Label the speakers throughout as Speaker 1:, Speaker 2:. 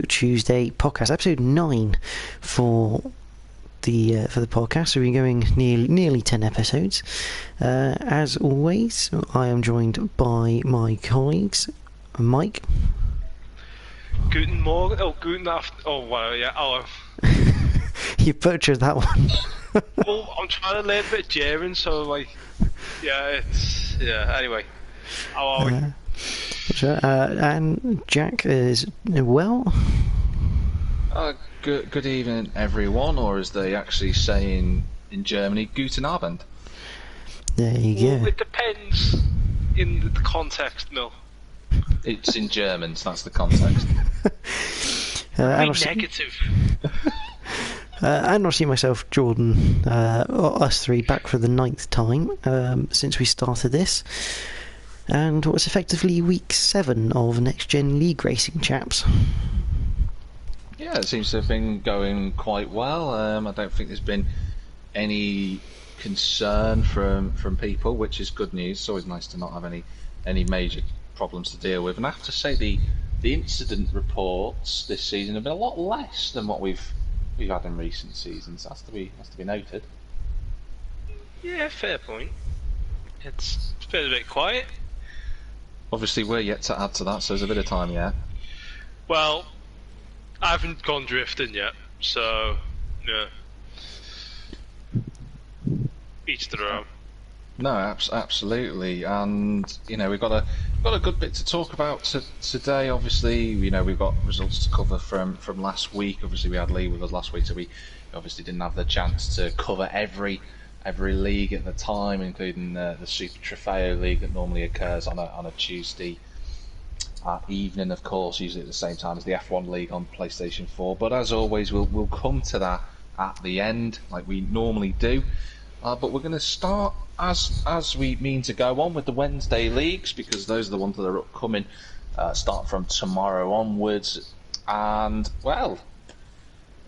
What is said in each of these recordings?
Speaker 1: Tuesday podcast, episode 9 for the podcast. So we're going nearly 10 episodes. As always, I am joined by my colleagues, Mike.
Speaker 2: Guten Morgen. Oh, guten Afternoon. Oh, wow, yeah. Oh.
Speaker 1: You butchered that one.
Speaker 2: Well, I'm trying to learn a bit of German, so Anyway, how are we?
Speaker 1: And Jack is well.
Speaker 3: Good evening, everyone, or as they actually say in Germany, Guten Abend.
Speaker 1: There you go.
Speaker 2: Well, it depends in the context, Mill.
Speaker 3: It's in German, so that's the context.
Speaker 2: Negative.
Speaker 1: And obviously myself, Jordan, us three back for the 9th time since we started this. And what's effectively week 7 of NXTGEN League Racing, chaps.
Speaker 3: Yeah, it seems to have been going quite well. I don't think there's been any concern from people, which is good news. It's always nice to not have any major problems to deal with. And I have to say the incident reports this season have been a lot less than what we've had in recent seasons. Has to be noted.
Speaker 2: Yeah, fair point. It's been a bit quiet.
Speaker 3: Obviously, we're yet to add to that, so there's a bit of time yet.
Speaker 2: Well, I haven't gone drifting yet, so yeah. Each their own.
Speaker 3: No, absolutely, and we've got a good bit to talk about today. Obviously, we've got results to cover from last week. Obviously, we had Lee with us last week, so we obviously didn't have the chance to cover every league at the time, including the Super Trofeo League that normally occurs on a Tuesday evening, of course, usually at the same time as the F1 League on PlayStation 4. But as always, we'll come to that at the end, like we normally do. But we're going to start as we mean to go on with the Wednesday leagues, because those are the ones that are upcoming. Start from tomorrow onwards, and well,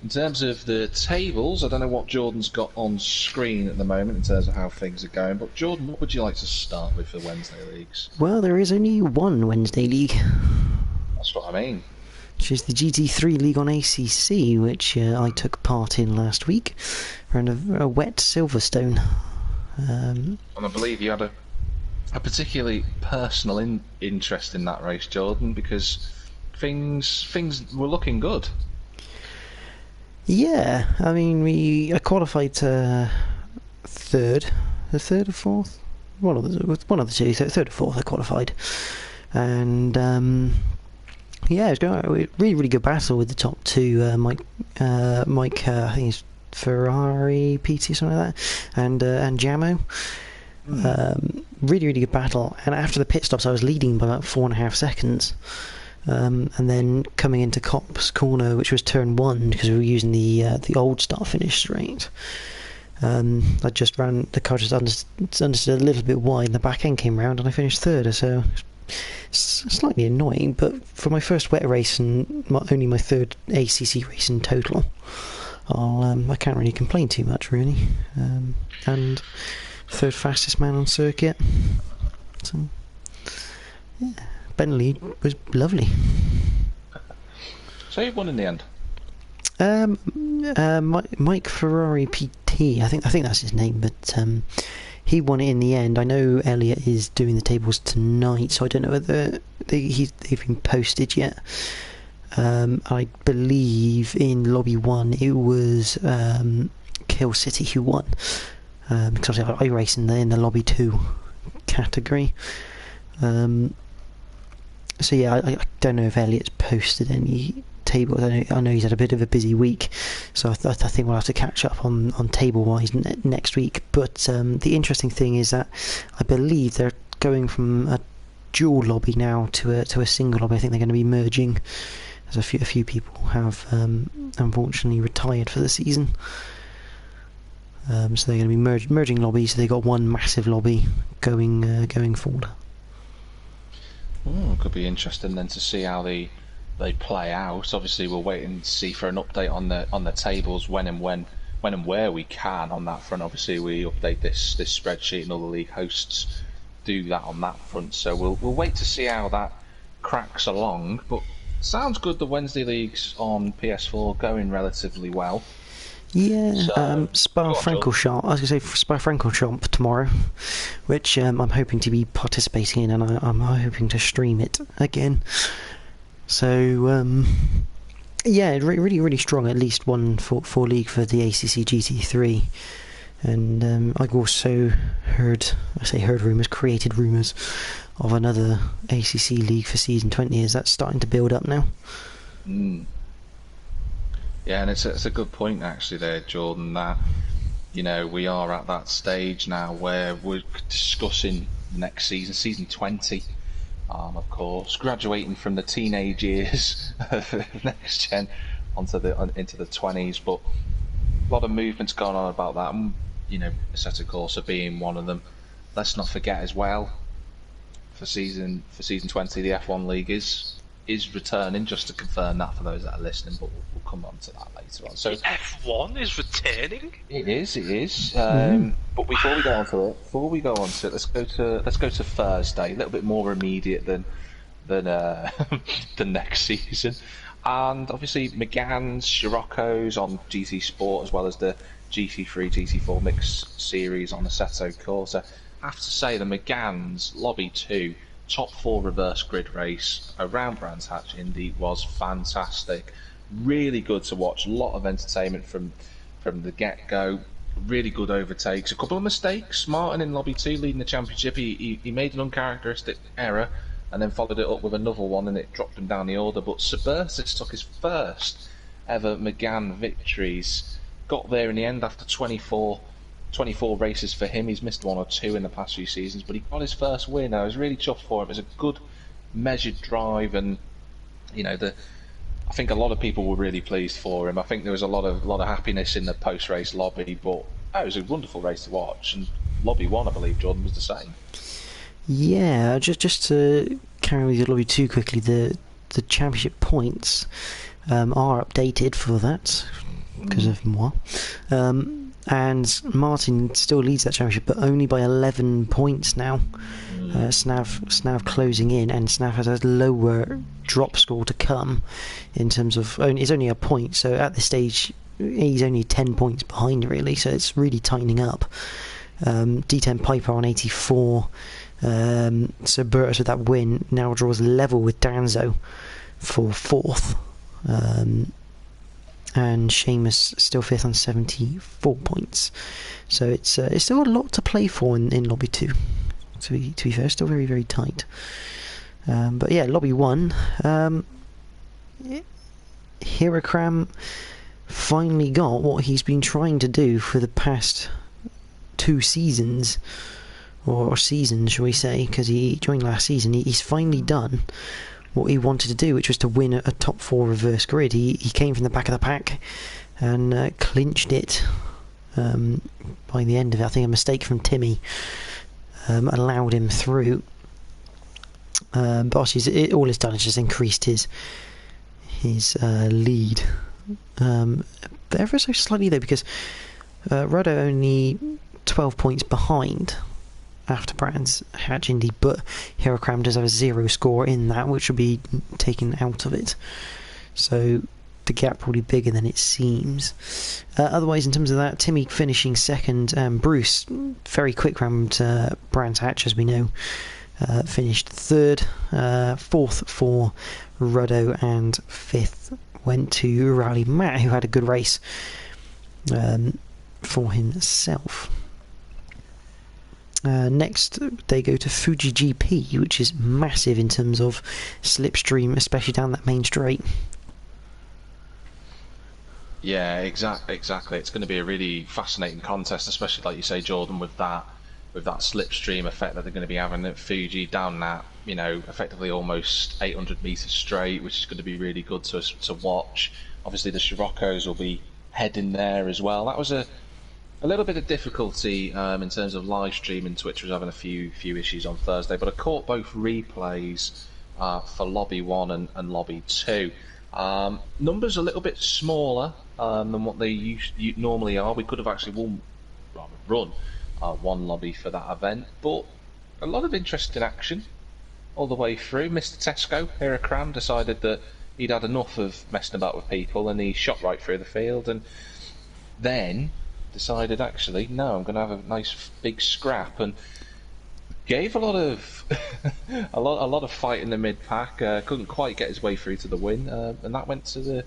Speaker 3: in terms of the tables, I don't know what Jordan's got on screen at the moment in terms of how things are going, but Jordan, what would you like to start with for Wednesday leagues?
Speaker 1: Well, there is only one Wednesday league.
Speaker 3: That's what I mean.
Speaker 1: Which is the GT3 League on ACC, which I took part in last week, around a wet Silverstone.
Speaker 3: And I believe you had a particularly personal interest in that race, Jordan, because things were looking good.
Speaker 1: Yeah, I mean, I qualified third or fourth, one of the two, so third or fourth I qualified, and yeah, it was going really good battle with the top two, Mike, I think he's Ferrari PT, something like that, and Jamo. Really good battle, and after the pit stops I was leading by about 4.5 seconds. And then coming into Cop's corner, which was turn 1, because we were using the old start finish straight. I just ran the car just understood a little bit wide, and the back end came round, and I finished third. So it's slightly annoying, but for my first wet race and only my third ACC race in total, I can't really complain too much, really. And third fastest man on circuit. So yeah. Bentley was lovely.
Speaker 3: So you won in the
Speaker 1: end? Mike Ferrari PT, I think that's his name, but he won it in the end. I know Elliot is doing the tables tonight, so I don't know whether they've been posted yet. I believe in Lobby 1 it was Kill City who won, because I race in the Lobby 2 category. So yeah, I don't know if Elliot's posted any tables. I know he's had a bit of a busy week, so I think we'll have to catch up on table-wise next week. But the interesting thing is that I believe they're going from a dual lobby now to a single lobby. I think they're going to be merging, as a few people have unfortunately retired for the season. So they're going to be merging lobbies. So they've got one massive lobby going forward.
Speaker 3: Could be interesting then to see how they play out. Obviously, we'll wait and see for an update on the tables when and where we can on that front. Obviously, we update this spreadsheet, and all the league hosts do that on that front. So we'll wait to see how that cracks along. But sounds good. The Wednesday leagues on PS4 going relatively well.
Speaker 1: Yeah,
Speaker 3: So,
Speaker 1: Spa-Francorchamps. I was going to say Spa-Francorchamps tomorrow, which I'm hoping to be participating in, and I'm hoping to stream it again. So, yeah, really, really strong. At least one for league for the ACC GT3, and I've also heard rumours, created rumours of another ACC league for season 20. Is that starting to build up now?
Speaker 3: Yeah, and it's a good point actually there, Jordan, that we are at that stage now where we're discussing the next season, season 20, of course, graduating from the teenage years of next gen into the 20s, but a lot of movements going on about that, and Assetto Corsa being one of them. Let's not forget as well, for season 20, the F1 League is returning, just to confirm that for those that are listening, but we'll come on to that later on. So
Speaker 2: the F1 is returning?
Speaker 3: It is. But before we go on to it, let's go to Thursday, a little bit more immediate than the next season. And obviously McGann's, Scirocco's on GT Sport, as well as the GT3, GT4 Mix Series on Assetto Corsa. I have to say the McGann's Lobby 2 top 4 reverse grid race around Brands Hatch Indy was fantastic. Really good to watch. A lot of entertainment from the get-go. Really good overtakes. A couple of mistakes. Martin in Lobby 2 leading the championship. He made an uncharacteristic error and then followed it up with another one, and it dropped him down the order. But Subursis took his first ever McGann victories. Got there in the end after 24 races for him. He's missed 1 or 2 in the past few seasons, but he got his first win. I was really chuffed for him. It was a good measured drive, and I think a lot of people were really pleased for him. I think there was a lot of happiness in the post-race lobby, but it was a wonderful race to watch. And Lobby 1, I believe, Jordan, was the same.
Speaker 1: Yeah, just to carry on with your Lobby 2 quickly, the championship points are updated for that because of moi. And Martin still leads that championship, but only by 11 points now. Snav closing in, and Snav has a lower drop score to come in terms of it's only a point, so at this stage he's only 10 points behind really, so it's really tightening up. D10 Piper on 84, so Burtis with that win now draws level with Danzo for 4th, and Seamus still 5th on 74 points, so it's still a lot to play for in Lobby 2. To be fair, still very, very tight. But yeah, Lobby 1. Hirokram finally got what he's been trying to do for the past 2 seasons, or seasons, shall we say, because he joined last season. He's finally done what he wanted to do, which was to win a top 4 reverse grid. He came from the back of the pack and clinched it by the end of it. I think a mistake from Timmy allowed him through, but obviously all it's done is just increased his lead ever so slightly though, because Ruddo only 12 points behind after Brands Hatch Indy, but Hirokram does have a 0 score in that, which will be taken out of it, so the gap probably bigger than it seems. Otherwise, in terms of that, Timmy finishing 2nd, Bruce, very quick round Brands Hatch, as we know, finished 3rd, 4th for Ruddo, and 5th went to Rally Matt, who had a good race for himself. Next they go to Fuji GP, which is massive in terms of slipstream, especially down that main straight.
Speaker 3: Yeah, exactly. It's going to be a really fascinating contest, especially like you say, Jordan, with that slipstream effect that they're going to be having at Fuji down that, effectively almost 800 metres straight, which is going to be really good to watch. Obviously, the Scirocco's will be heading there as well. That was a little bit of difficulty in terms of live streaming. Twitch was having a few issues on Thursday, but I caught both replays for Lobby 1 and Lobby 2. Numbers a little bit smaller than what they normally are. We could have actually run one lobby for that event, but a lot of interesting action all the way through. Mr. Tesco, Hirokram, decided that he'd had enough of messing about with people, and he shot right through the field, and then decided, actually, no, I'm going to have a nice big scrap, and gave a lot of a lot of fight in the mid pack. Couldn't quite get his way through to the win, and that went to the.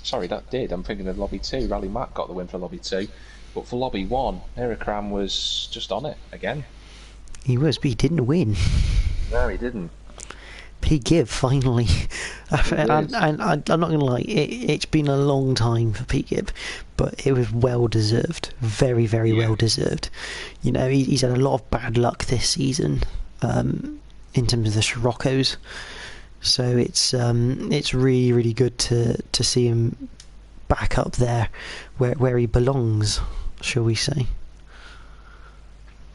Speaker 3: Sorry, that did. I'm thinking of Lobby 2. Rally Matt got the win for Lobby 2, but for Lobby 1, Erikram was just on it again.
Speaker 1: He was, but he didn't win.
Speaker 3: No, he didn't.
Speaker 1: Pete Gibb finally. I'm not gonna lie, it's been a long time for Pete Gibb, but it was well deserved, very well deserved. You know, he's had a lot of bad luck this season, in terms of the Siroccos. So it's really good to see him back up there, where he belongs, shall we say?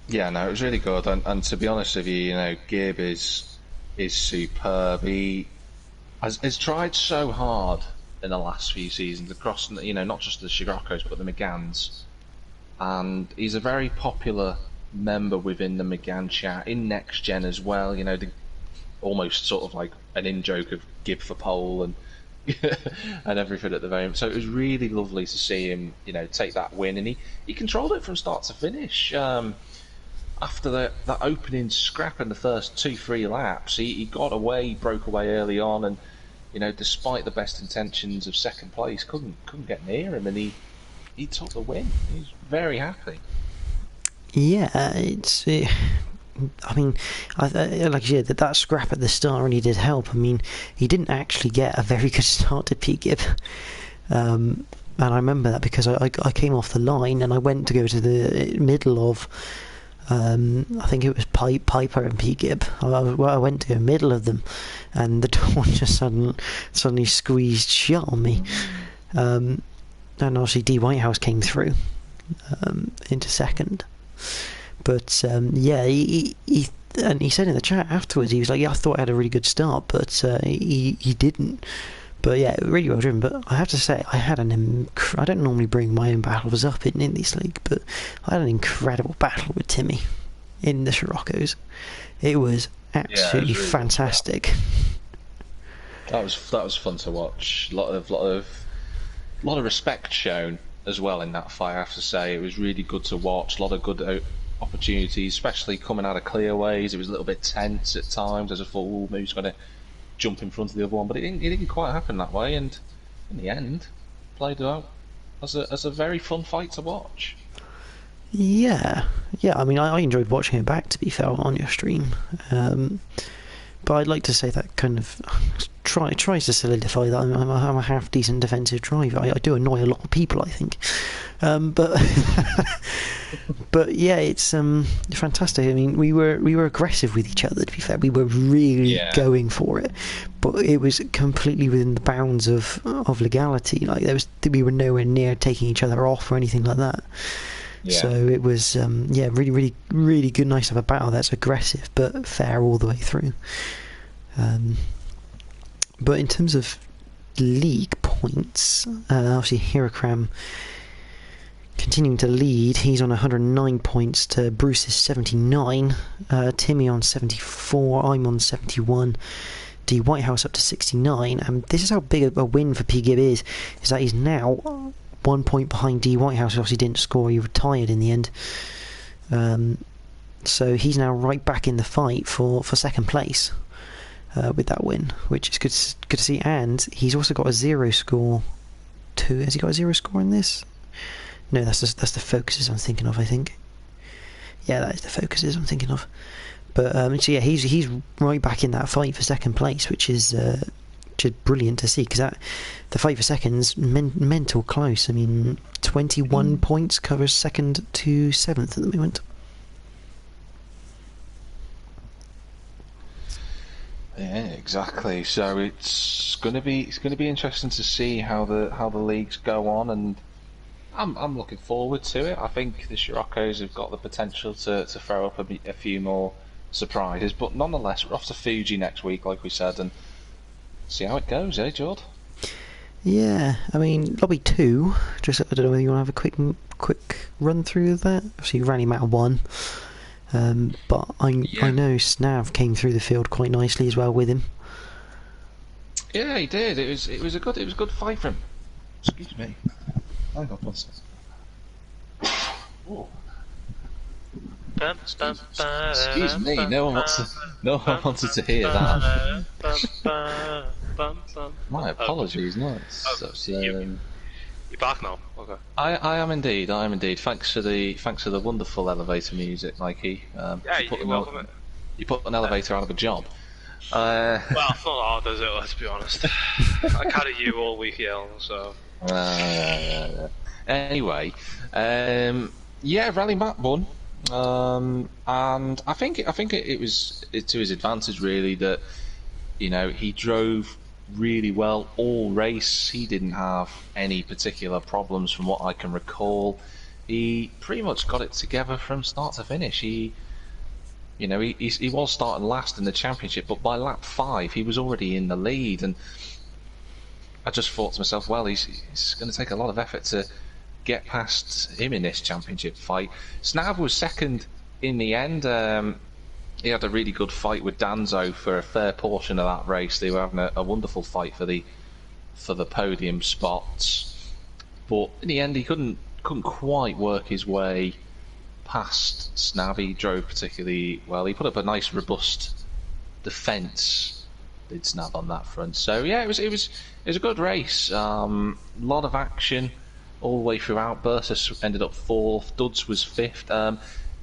Speaker 3: Yeah, no, it was really good, and to be honest with you, you know, Gibb is superb. He has tried so hard in the last few seasons across, you know, not just the Siroccos but the Megans, and he's a very popular member within the Megan chat in NXTGEN as well. You know, almost sort of like an in-joke of Gibb for pole and and everything at the moment. So it was really lovely to see him, you know, take that win, and he controlled it from start to finish. After that opening scrap in the first 2-3 laps, he got away, broke away early on, and you know, despite the best intentions of second place, couldn't get near him, and he took the win. He's very happy.
Speaker 1: Yeah, I mean, like you said, that scrap at the start really did help. I mean, he didn't actually get a very good start to Pete Gibb. And I remember that because I came off the line and I went to go to the middle of, I think it was Piper and Pete Gibb. I went to the middle of them, and the door just suddenly squeezed shut on me. And obviously D Whitehouse came through into second. But yeah, he said in the chat afterwards, he was like, yeah, I thought I had a really good start, but he didn't. But yeah, really well driven. But I have to say, I had I don't normally bring my own battles up in this league, but I had an incredible battle with Timmy in the Siroccos. It was absolutely fantastic.
Speaker 3: That was fun to watch. A lot of respect shown as well in that fight. I have to say, it was really good to watch. A lot of good opportunities, especially coming out of clearways. It was a little bit tense at times. As I thought, maybe he's going to jump in front of the other one, but it didn't quite happen that way. And in the end, played out as a very fun fight to watch.
Speaker 1: Yeah. I mean, I enjoyed watching it back, to be fair, on your stream. But I'd like to say that kind of tries to solidify that I'm a half decent defensive driver. I do annoy a lot of people, I think, but but yeah, it's fantastic. I mean, we were aggressive with each other. To be fair, we were really going for it, but it was completely within the bounds of legality. Like we were nowhere near taking each other off or anything like that. Yeah. So it was really good, nice to have a battle that's aggressive but fair all the way through. But in terms of league points, obviously Erikram continuing to lead. He's on 109 points to Bruce's 79. Timmy on 74. I'm on 71. D Whitehouse up to 69. And this is how big a win for P. Gibb is that he's now 1 point behind D Whitehouse. Obviously didn't score, he retired in the end. So he's now right back in the fight for second place with that win, which is good to see. And he's also got a 0 score too. Has he got a 0 score in this? No, that's the focuses I'm thinking of, I think. Yeah, that is the focuses I'm thinking of. But so yeah, he's right back in that fight for second place, which is brilliant to see, because the fight for second's mental close. I mean, 21 points covers second to 7th at the moment.
Speaker 3: Yeah, exactly. So it's going to be interesting to see how the leagues go on, and I'm looking forward to it. I think the Siroccos have got the potential to throw up a few more surprises, but nonetheless, we're off to Fuji next week, like we said, and see how it goes, eh, Jord?
Speaker 1: Yeah, I mean, Lobby 2, just I don't know whether you want to have a quick run through of that. Obviously, Rally Matter 1, but I know Snav came through the field quite nicely as well with him.
Speaker 3: Yeah, he did. It was a good fight for him. Excuse me. Hang on one second. Oh. Excuse me. No one wanted to hear that. My apologies.
Speaker 2: You're back now. Okay.
Speaker 3: I am indeed. Thanks for the wonderful elevator music, Mikey.
Speaker 2: You're welcome.
Speaker 3: You put an elevator out of a job.
Speaker 2: Well, it's not hard, is it? Let's be honest. I carry you all week, so.
Speaker 3: Anyway, Rally Matt won, and I think it was to his advantage really that he drove really well all race. He didn't have any particular problems from what I can recall. He pretty much got it together from start to finish. He was starting last in the championship, but by lap 5 he was already in the lead, and I just thought to myself, well, he's going to take a lot of effort to get past him in this championship fight. Snav was second in the end. He had a really good fight with Danzo for a fair portion of that race. They were having a wonderful fight for the podium spots, but in the end he couldn't quite work his way past Snav. He drove particularly well. He put up a nice robust defence, did Snav, on that front. So yeah, it was a good race. Lot of action all the way throughout. Bursus ended up 4th. Duds was 5th.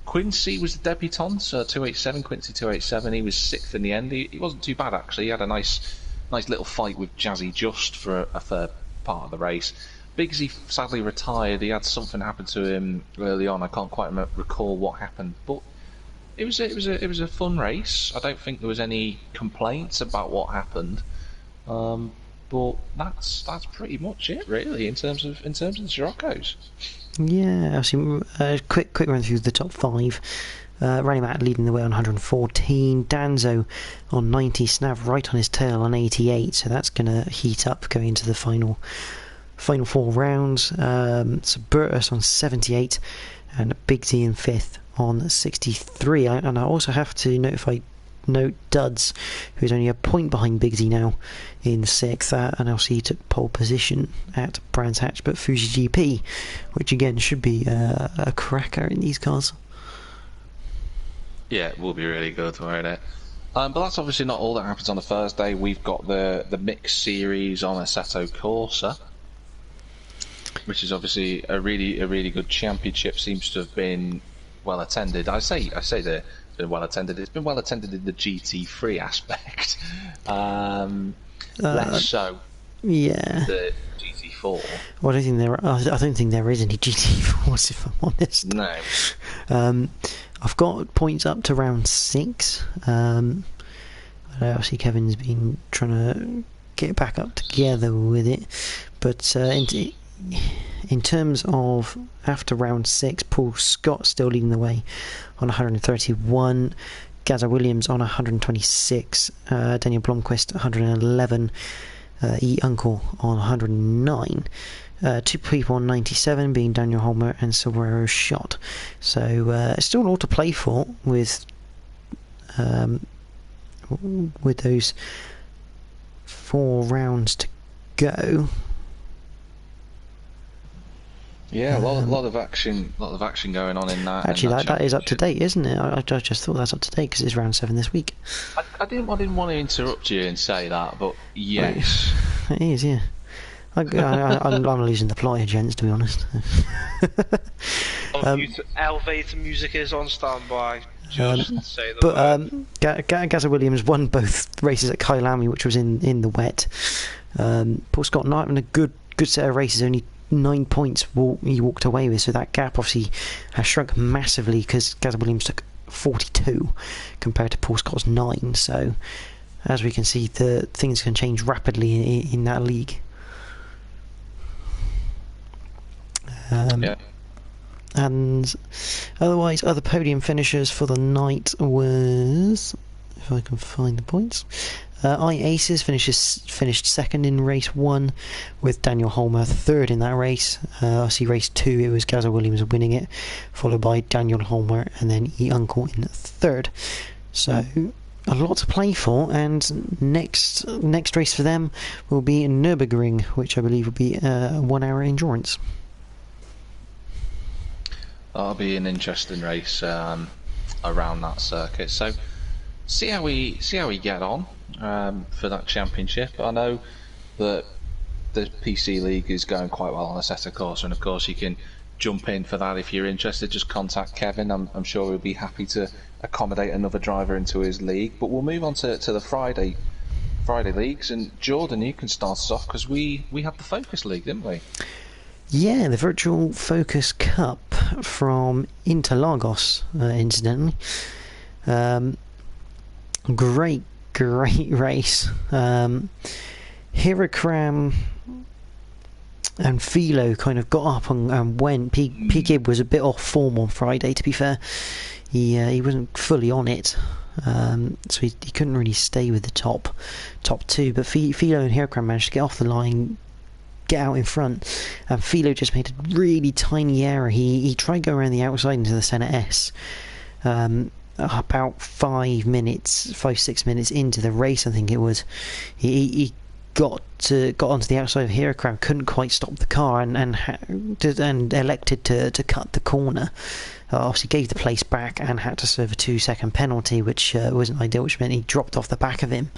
Speaker 3: Quincy was the debutant, 287. Quincy 287. He was 6th in the end. He wasn't too bad actually. He had a nice little fight with Jazzy Just for a fair part of the race. Bigsy sadly retired. He had something happen to him early on. I can't quite recall what happened, but it was a fun race. I don't think there was any complaints about what happened. But that's pretty much it really in terms of the Siroccos.
Speaker 1: Yeah, actually, quick run through the top 5. Rally Matt leading the way on 114, Danzo on 90, Snav right on his tail on 88, so that's going to heat up going into the final 4 rounds. So Burtus on 78 and Big Z in 5th on 63. And I also have to note Duds, who's only a point behind Big Z now, in 6th, and also he took pole position at Brands Hatch, but Fuji GP, which again should be a cracker in these cars.
Speaker 3: Yeah, it will be really good, won't it? But that's obviously not all that happens on a Thursday. We've got the mixed series on Assetto Corsa, which is obviously a really good championship. Seems to have been well attended. I say that it's been well attended. It's been well attended in the GT3 aspect. Less so.
Speaker 1: Yeah.
Speaker 3: The GT4.
Speaker 1: Well, I don't think there is any GT4s, if I'm honest.
Speaker 3: No.
Speaker 1: I've got points up to round 6. Obviously Kevin's been trying to get back up together with it, but in terms of after round 6, Paul Scott still leading the way on 131, Gaza Williams on 126, Daniel Blomqvist 111, Uncle on 109. 2 people on 97 being Daniel Holmer and Silvero Shot. So still a lot to play for with those 4 rounds to go.
Speaker 3: Yeah, a lot of action going on in that.
Speaker 1: Actually, that is up to date, isn't it? I just thought that's up to date because it's round 7 this week.
Speaker 3: I didn't want to interrupt you and say that, but yes,
Speaker 1: it is. Yeah, I'm losing the plot here, gents, to be honest.
Speaker 2: Elevator music is on standby. Just say that.
Speaker 1: But Gaza Williams won both races at Kailami, which was in the wet. Paul Scott not having a good set of races, only 9 points he walked away with, so that gap obviously has shrunk massively because Gaza Williams took 42 compared to Paul Scott's 9. So as we can see, the things can change rapidly in that league.
Speaker 3: Yeah.
Speaker 1: And otherwise, other podium finishers for the night was, if I can find the points, Aces finished second in race 1 with Daniel Holmer third in that race. Obviously race 2 it was Gaza Williams winning it, followed by Daniel Holmer and then Uncle in third. So a lot to play for, and next race for them will be in Nürburgring, which I believe will be a 1 hour endurance.
Speaker 3: That'll be an interesting race around that circuit. So see how we get on for that championship. I know that the PC League is going quite well on Assetto Corsa, and of course you can jump in for that if you're interested. Just contact Kevin. I'm sure he'll be happy to accommodate another driver into his league. But we'll move on to the Friday leagues, and Jordan, you can start us off because we had the Focus League, didn't we?
Speaker 1: Yeah, the Virtual Focus Cup from Interlagos, incidentally. Great race. Hirakram and Philo kind of got up and went. P. Gibb was a bit off form on Friday, to be fair. He wasn't fully on it, so he couldn't really stay with the top two. But Philo and Hirakram managed to get off the line, get out in front, and Philo just made a really tiny error. He tried going around the outside into the centre S. About 5 minutes, 5-6 minutes into the race, I think it was, he got onto the outside of Hirakram, couldn't quite stop the car, and elected to cut the corner. Obviously gave the place back and had to serve a 2-second penalty, which wasn't ideal, which meant he dropped off the back of him,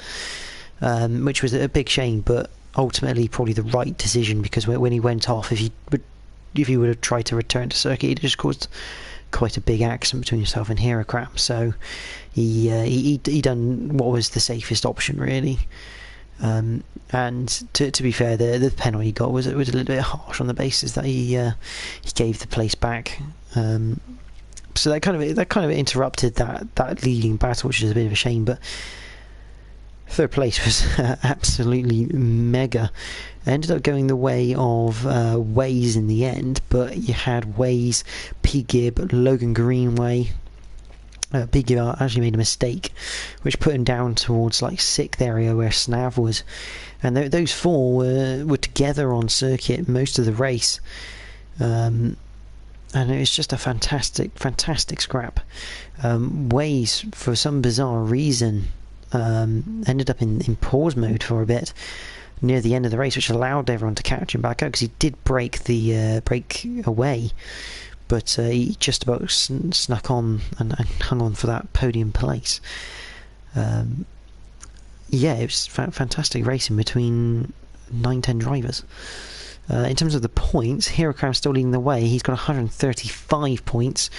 Speaker 1: which was a big shame, but ultimately probably the right decision, because when he went off, if he would have tried to return to circuit, it just caused quite a big accident between himself and Hirakram. So he done what was the safest option, really. And to be fair, the penalty he got was a little bit harsh on the basis that he gave the place back. So that kind of interrupted that leading battle, which is a bit of a shame. But third place was absolutely mega. It ended up going the way of Waze in the end, but you had Waze, P. Gibb, Logan Greenway. P. Gibb actually made a mistake, which put him down towards like 6th area where Snav was, and those four were together on circuit most of the race, and it was just a fantastic scrap. Waze, for some bizarre reason, ended up in pause mode for a bit near the end of the race, which allowed everyone to catch him back up, because he did break away, but he just about snuck on and hung on for that podium place. Yeah, it was fantastic racing between 9-10 drivers. In terms of the points, Hirakram's still leading the way. He's got 135 points.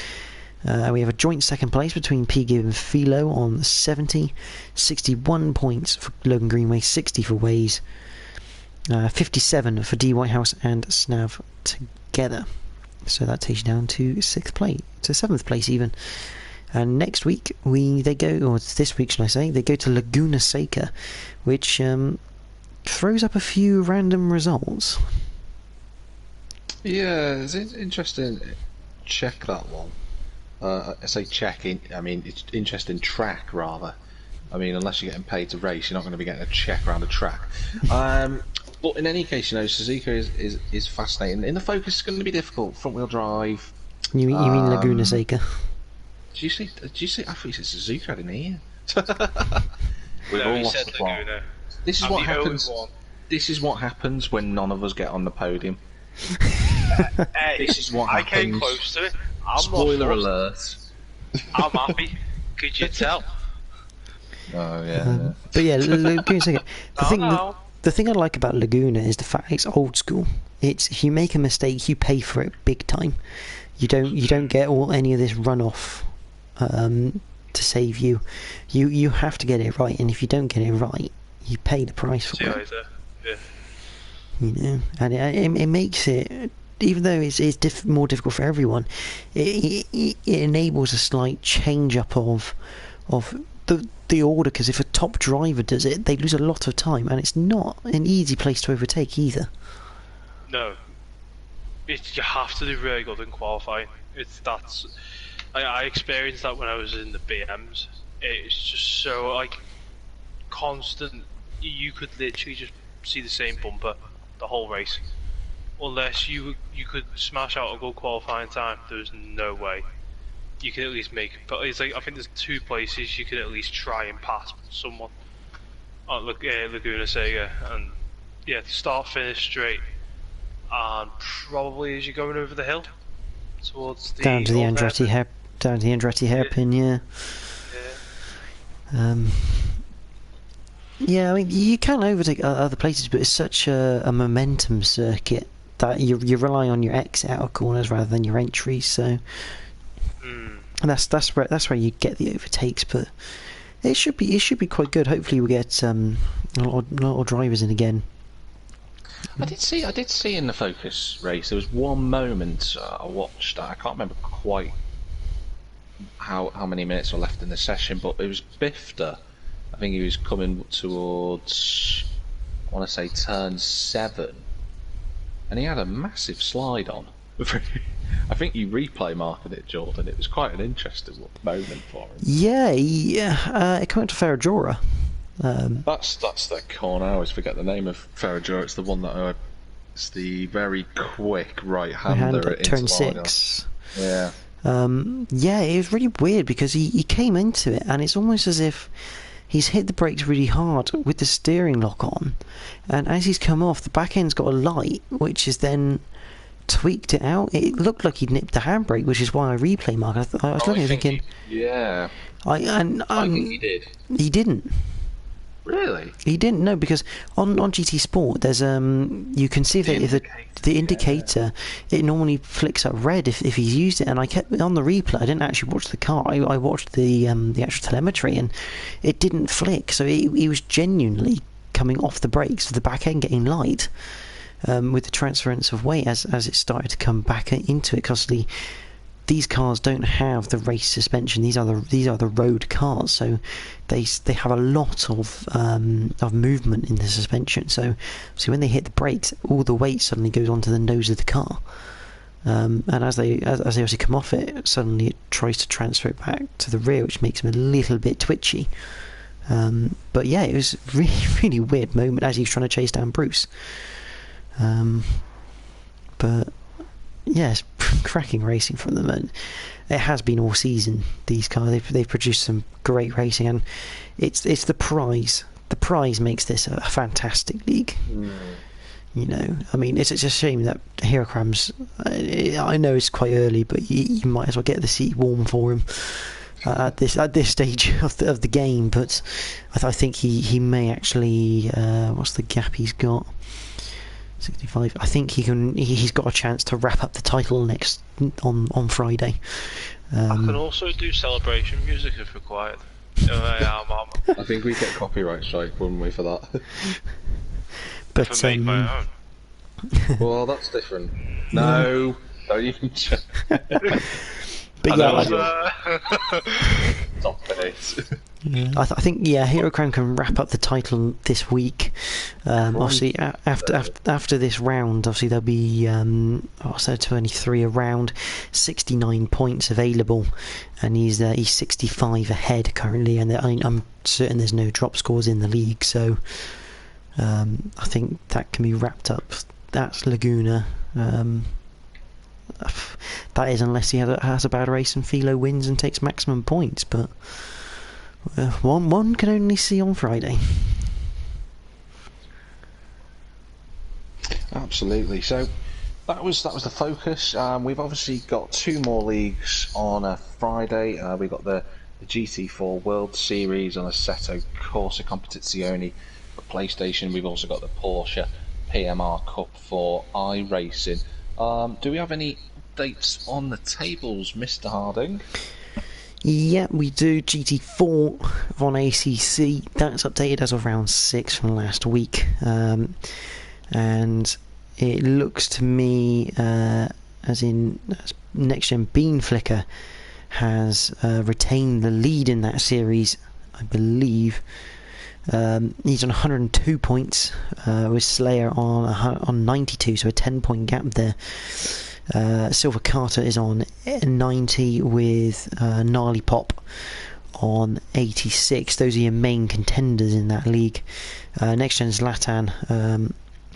Speaker 1: We have a joint second place between P. Gibb and Philo on 70, 61 points for Logan Greenway, 60 for Waze, 57 for D. Whitehouse and Snav together. So that takes you down to 7th place even. And next week this week should I say, they go to Laguna Seca, which throws up a few random results.
Speaker 3: Yeah, it's interesting. Check that one. I say checking. I mean, it's interesting track rather. I mean, unless you're getting paid to race, you're not going to be getting a check around a track. But in any case, Suzuka is fascinating. In the Focus, it's going to be difficult. Front wheel drive.
Speaker 1: You mean Laguna Seca?
Speaker 3: Did you say? I thought you said Suzuka, I didn't hear. We've
Speaker 2: No,
Speaker 3: all
Speaker 2: he
Speaker 3: lost
Speaker 2: said
Speaker 3: the plot.
Speaker 2: Laguna.
Speaker 3: This is
Speaker 2: I'm
Speaker 3: what
Speaker 2: the
Speaker 3: happens.
Speaker 2: only one.
Speaker 3: This is what happens when none of us get on the podium.
Speaker 2: Hey,
Speaker 3: This is what
Speaker 2: I
Speaker 3: happens.
Speaker 2: came close to it. I'm
Speaker 3: Spoiler
Speaker 2: not
Speaker 3: alert.
Speaker 2: I'm happy. Could you tell?
Speaker 3: Oh yeah.
Speaker 1: But yeah, Laguna Seca.
Speaker 2: No.
Speaker 1: The thing I like about Laguna is the fact it's old school. It's, if you make a mistake, you pay for it big time. You don't get any of this runoff to save you. You have to get it right, and if you don't get it right, you pay the price for it.
Speaker 2: Yeah.
Speaker 1: You know, and it makes it, even though it's more difficult for everyone, it enables a slight change up of the order, because if a top driver does it, they lose a lot of time, and it's not an easy place to overtake either.
Speaker 2: No. You have to do really good in qualifying. I experienced that when I was in the BMs. It's just so like constant. You could literally just see the same bumper the whole race, unless you could smash out a good qualifying time. There's no way you can at least make. But it's like I think there's 2 places you can at least try and pass someone on Laguna Seca, and yeah, start finish straight, and probably as you're going over the hill towards the
Speaker 1: down to the Andretti hairpin, yeah. Yeah, I mean, you can overtake other places, but it's such a momentum circuit that you rely on your exit out of corners rather than your entries. So, and that's where you get the overtakes. But it should be quite good. Hopefully, we'll get a lot of drivers in again.
Speaker 3: I did see in the Focus race there was one moment I watched. I can't remember quite how many minutes were left in the session, but it was Bifter. I think he was coming towards, I want to say, turn 7, and he had a massive slide on. I think you replay marked it, Jordan. It was quite an interesting moment for him.
Speaker 1: Yeah, it came to Ferragora.
Speaker 3: That's the corner. I always forget the name of Ferragora. It's the one that it's the very quick right-hander at
Speaker 1: turn 6.
Speaker 3: Yeah.
Speaker 1: Yeah, it was really weird because he came into it, and it's almost as if he's hit the brakes really hard with the steering lock on, and as he's come off, the back end's got a light which has then tweaked it out. It looked like he'd nipped the handbrake, which is why I replay mark. I was looking and thinking,
Speaker 3: yeah,
Speaker 1: I
Speaker 3: think he did.
Speaker 1: He didn't.
Speaker 3: Really?
Speaker 1: He didn't, no, because on GT Sport there's you can see if the indicator, it normally flicks up red if he's used it, and I kept on the replay. I didn't actually watch the car. I watched the actual telemetry, and it didn't flick. So he was genuinely coming off the brakes, the back end getting light, with the transference of weight as it started to come back into it. Because these cars don't have the race suspension. These are the road cars, so they have a lot of movement in the suspension. So when they hit the brakes, all the weight suddenly goes onto the nose of the car, and as they obviously come off it, suddenly it tries to transfer it back to the rear, which makes them a little bit twitchy. But yeah, it was a really, really weird moment as he was trying to chase down Bruce. But yes, cracking racing from them, and it has been all season. These cars, they've produced some great racing, and it's the prize. The prize makes this a fantastic league. You know, I mean, it's a shame that Herocrams. I know it's quite early, but you might as well get the seat warm for him at this stage of the game. But I think he may actually. What's the gap he's got? 65. I think he's got a chance to wrap up the title next on Friday.
Speaker 2: I can also do celebration music if required.
Speaker 3: I think we get copyright strike, wouldn't we, for that?
Speaker 1: But
Speaker 2: if I make my own.
Speaker 3: Well, that's different. No, don't even check.
Speaker 1: But yeah,
Speaker 3: Stop it.
Speaker 1: I think Hero Crown can wrap up the title this week. Obviously, after this round, obviously there'll be 23 around, 69 points available, and he's 65 ahead currently, and I'm certain there's no drop scores in the league, so I think that can be wrapped up. That's Laguna. That is, unless he has a bad race and Philo wins and takes maximum points, but one can only see on Friday.
Speaker 3: Absolutely. So that was the focus. We've obviously got 2 more leagues on a Friday. We've got the GT4 World Series on Assetto Corsa Competizione for PlayStation. We've also got the Porsche PMR Cup for iRacing. Do we have any updates on the tables, Mr. Harding?
Speaker 1: Yeah, we do. GT4 on ACC, that's updated as of round 6 from last week, and it looks to me as NXTGEN Bean Flicker has retained the lead in that series, I believe. He's on 102 points, with Slayer on 92, so a 10-point gap there. Silver Carter is on 90 with Gnarly Pop on 86. Those are your main contenders in that league. NextGen Zlatan,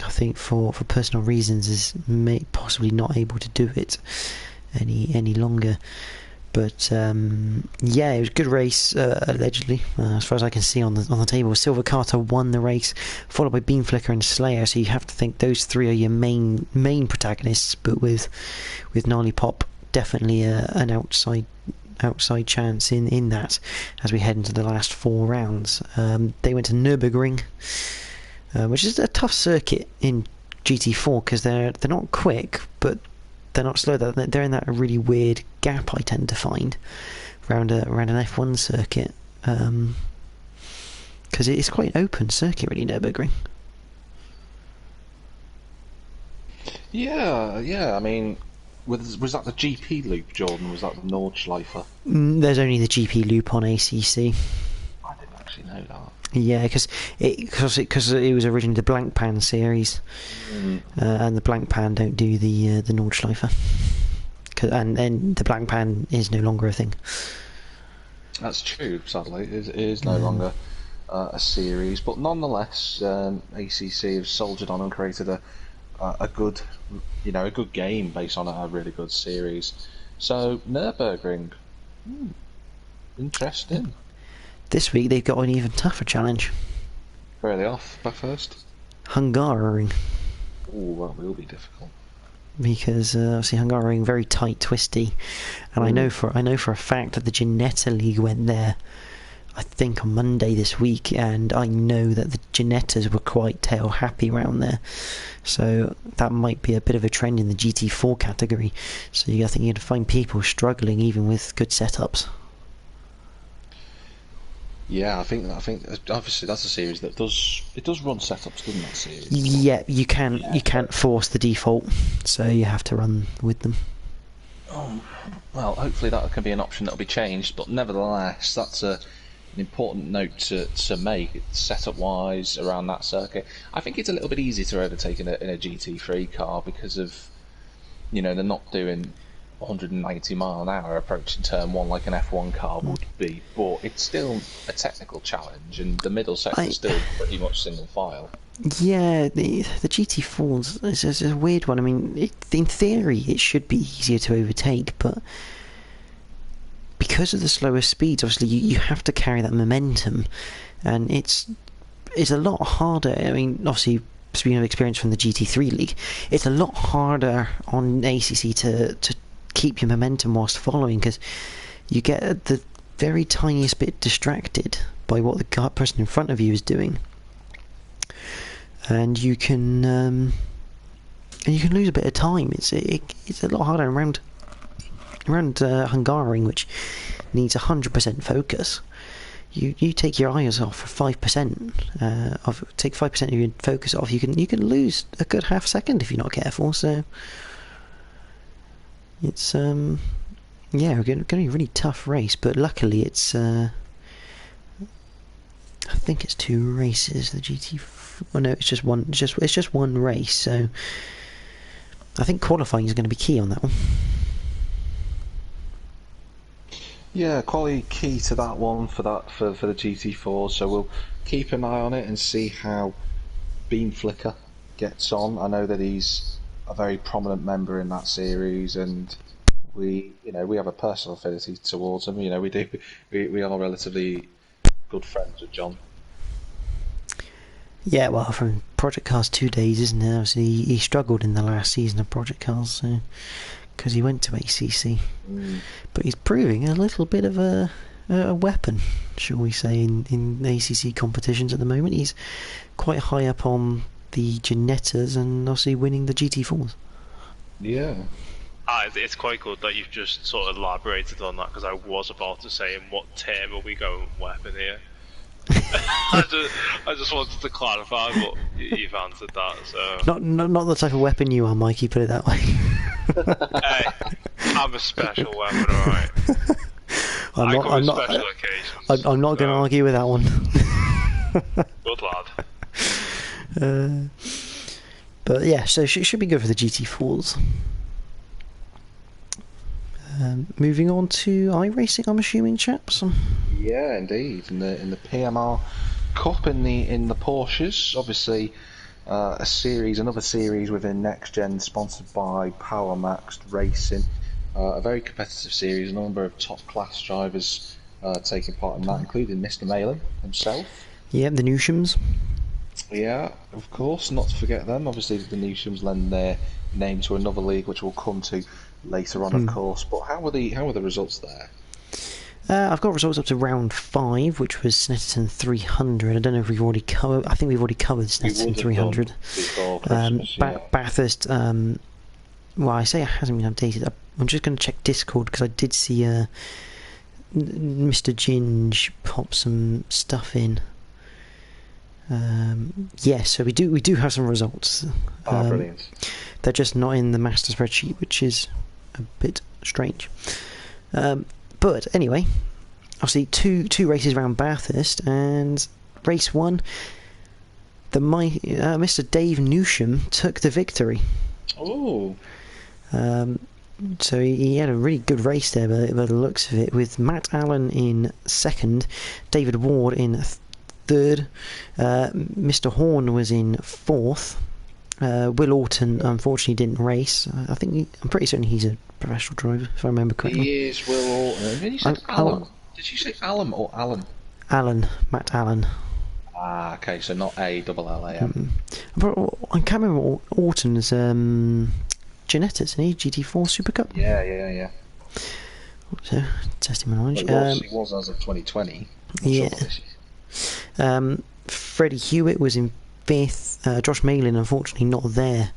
Speaker 1: I think for personal reasons, is possibly not able to do it any longer. But yeah, it was a good race, allegedly, as far as I can see on the table. Silver Carter won the race, followed by Beamflicker and Slayer. So you have to think those three are your main protagonists. But with Gnarly Pop, definitely an outside chance in that as we head into the last 4 rounds. They went to Nürburgring, which is a tough circuit in GT4 because they're not quick, but they're not slow. They're in that really weird gap I tend to find around an F1 circuit, because it's quite an open circuit, really, Nürburgring.
Speaker 3: Yeah. I mean, was that the GP loop, Jordan? Was that the Nordschleife?
Speaker 1: There's only the GP loop on ACC.
Speaker 3: I didn't actually know that.
Speaker 1: Yeah, because it was originally the Blank Pan series, and the Blank Pan don't do the Nordschleife, and then the Blank Pan is no longer a thing.
Speaker 3: That's true. Sadly, it is no longer a series, but nonetheless, ACC have soldiered on and created a good, a good game based on a really good series. So Nürburgring, interesting.
Speaker 1: This week they've got an even tougher challenge.
Speaker 3: Where are they off? Back first?
Speaker 1: Hungaroring.
Speaker 3: Oh, that will be difficult.
Speaker 1: Because obviously Hungaroring, very tight, twisty, and I know for a fact that the Ginetta League went there, I think on Monday this week, and I know that the Ginettas were quite tail happy around there, so that might be a bit of a trend in the GT4 category. So I think you'd find people struggling even with good setups.
Speaker 3: Yeah, I think obviously that's a series that does run setups, doesn't that series?
Speaker 1: Yeah, you can't force the default, so you have to run with them.
Speaker 3: Oh, well, hopefully that can be an option that'll be changed, but nevertheless, that's an important note to make setup wise around that circuit. I think it's a little bit easier to overtake in a GT3 car because of they're not doing 190 mile an hour approaching turn 1 like an F1 car would be, but it's still a technical challenge, and the middle section is still pretty much single file.
Speaker 1: Yeah, the GT4 is a weird one. I mean, in theory it should be easier to overtake, but because of the slower speeds, obviously you have to carry that momentum, and it's a lot harder. I mean, obviously, speaking of experience from the GT3 league, it's a lot harder on ACC to keep your momentum whilst following, because you get the very tiniest bit distracted by what the person in front of you is doing, and you can lose a bit of time. It's a lot harder around Hungaroring, which needs 100% focus. You take your eyes off for 5%, take 5% of your focus off, you can lose a good half second if you're not careful. So it's going to be a really tough race, but luckily it's I think it's 2 races. The GT4. Oh no, it's just one. It's just one race. So I think qualifying is going to be key on that one.
Speaker 3: Yeah, quality key to that one for the GT4. So we'll keep an eye on it and see how Beamflicker gets on. I know that he's a very prominent member in that series, and we have a personal affinity towards him. We do. We are relatively good friends with John. Yeah,
Speaker 1: well, from Project Cars 2 days, isn't it? Obviously, he struggled in the last season of Project Cars, so because he went to ACC, but he's proving a little bit of a weapon, shall we say, in ACC competitions at the moment. He's quite high up on the Ginettas and obviously winning the GT4s.
Speaker 3: Yeah.
Speaker 2: It's quite good that you've just sort of elaborated on that, because I was about to say, in what term are we going weapon here? I just wanted to clarify, but you've answered that. So
Speaker 1: not the type of weapon you are, Mikey. Put it that way.
Speaker 2: Hey, I'm a special weapon, alright. I'm not
Speaker 1: going to argue with that one.
Speaker 2: Good lad.
Speaker 1: But yeah, so it should be good for the GT4s. Moving on to iRacing, I'm assuming, chaps.
Speaker 3: Yeah, indeed. In the PMR Cup in the Porsches, obviously another series within NXTGEN, sponsored by Powermax Racing. A very competitive series, a number of top class drivers taking part in that, including Mr. Malin himself.
Speaker 1: Yeah, the Newshams.
Speaker 3: Yeah, of course, not to forget them. Obviously, the Newshams lend their name to another league, which we'll come to later on, of course. But how were the results there?
Speaker 1: I've got results up to round 5, which was Snetterton 300. I don't know if we've already covered. I think we've already covered Snetterton 300.
Speaker 3: Before Christmas, yeah.
Speaker 1: Bathurst. Well, I say it hasn't been updated. I'm just going to check Discord because I did see Mr. Ginge pop some stuff in. Yeah, so we do have some results.
Speaker 3: Brilliant.
Speaker 1: They're just not in the master spreadsheet, which is a bit strange. But anyway, obviously two races around Bathurst, and race 1, Mr. Dave Newsham took the victory.
Speaker 3: Oh.
Speaker 1: So he had a really good race there by the looks of it, with Matt Allen in 2nd, David Ward in 3rd, Mr. Horn was in 4th. Will Orton unfortunately didn't race. I'm pretty certain he's a professional driver, if I remember correctly.
Speaker 3: He is Will Orton. Did you say Alan? Did you say Alan or Alan?
Speaker 1: Alan, Matt Allen.
Speaker 3: Ah, okay, so not A-double-L-A-M.
Speaker 1: I can't remember Orton's Ginetta, isn't he? GT4 Super Cup?
Speaker 3: Yeah.
Speaker 1: So, testing my knowledge.
Speaker 3: He was as of 2020.
Speaker 1: Yeah. Freddie Hewitt was in 5th. Josh Malin, unfortunately, not there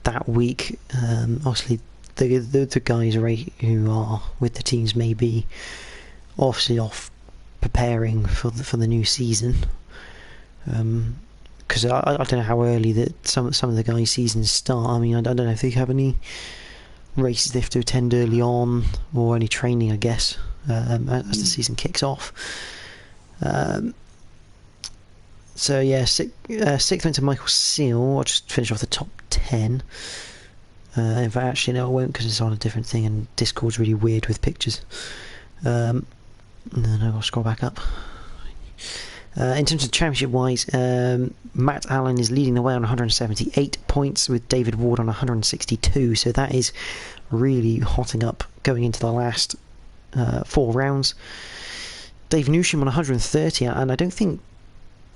Speaker 1: that week. Obviously, the guys who are with the teams may be obviously off preparing for the new season. Because I don't know how early that some of the guys' seasons start. I mean, I don't know if they have any races they have to attend early on, or any training, I guess, as the season kicks off. So yeah, 6th went to Michael Seal. I'll just finish off the top 10. In fact, actually no, I won't, because it's on a different thing, and Discord's really weird with pictures. No, I'll scroll back up. In terms of championship-wise, Matt Allen is leading the way on 178 points, with David Ward on 162. So that is really hotting up going into the last 4 rounds. Dave Newsham on 130, and I don't think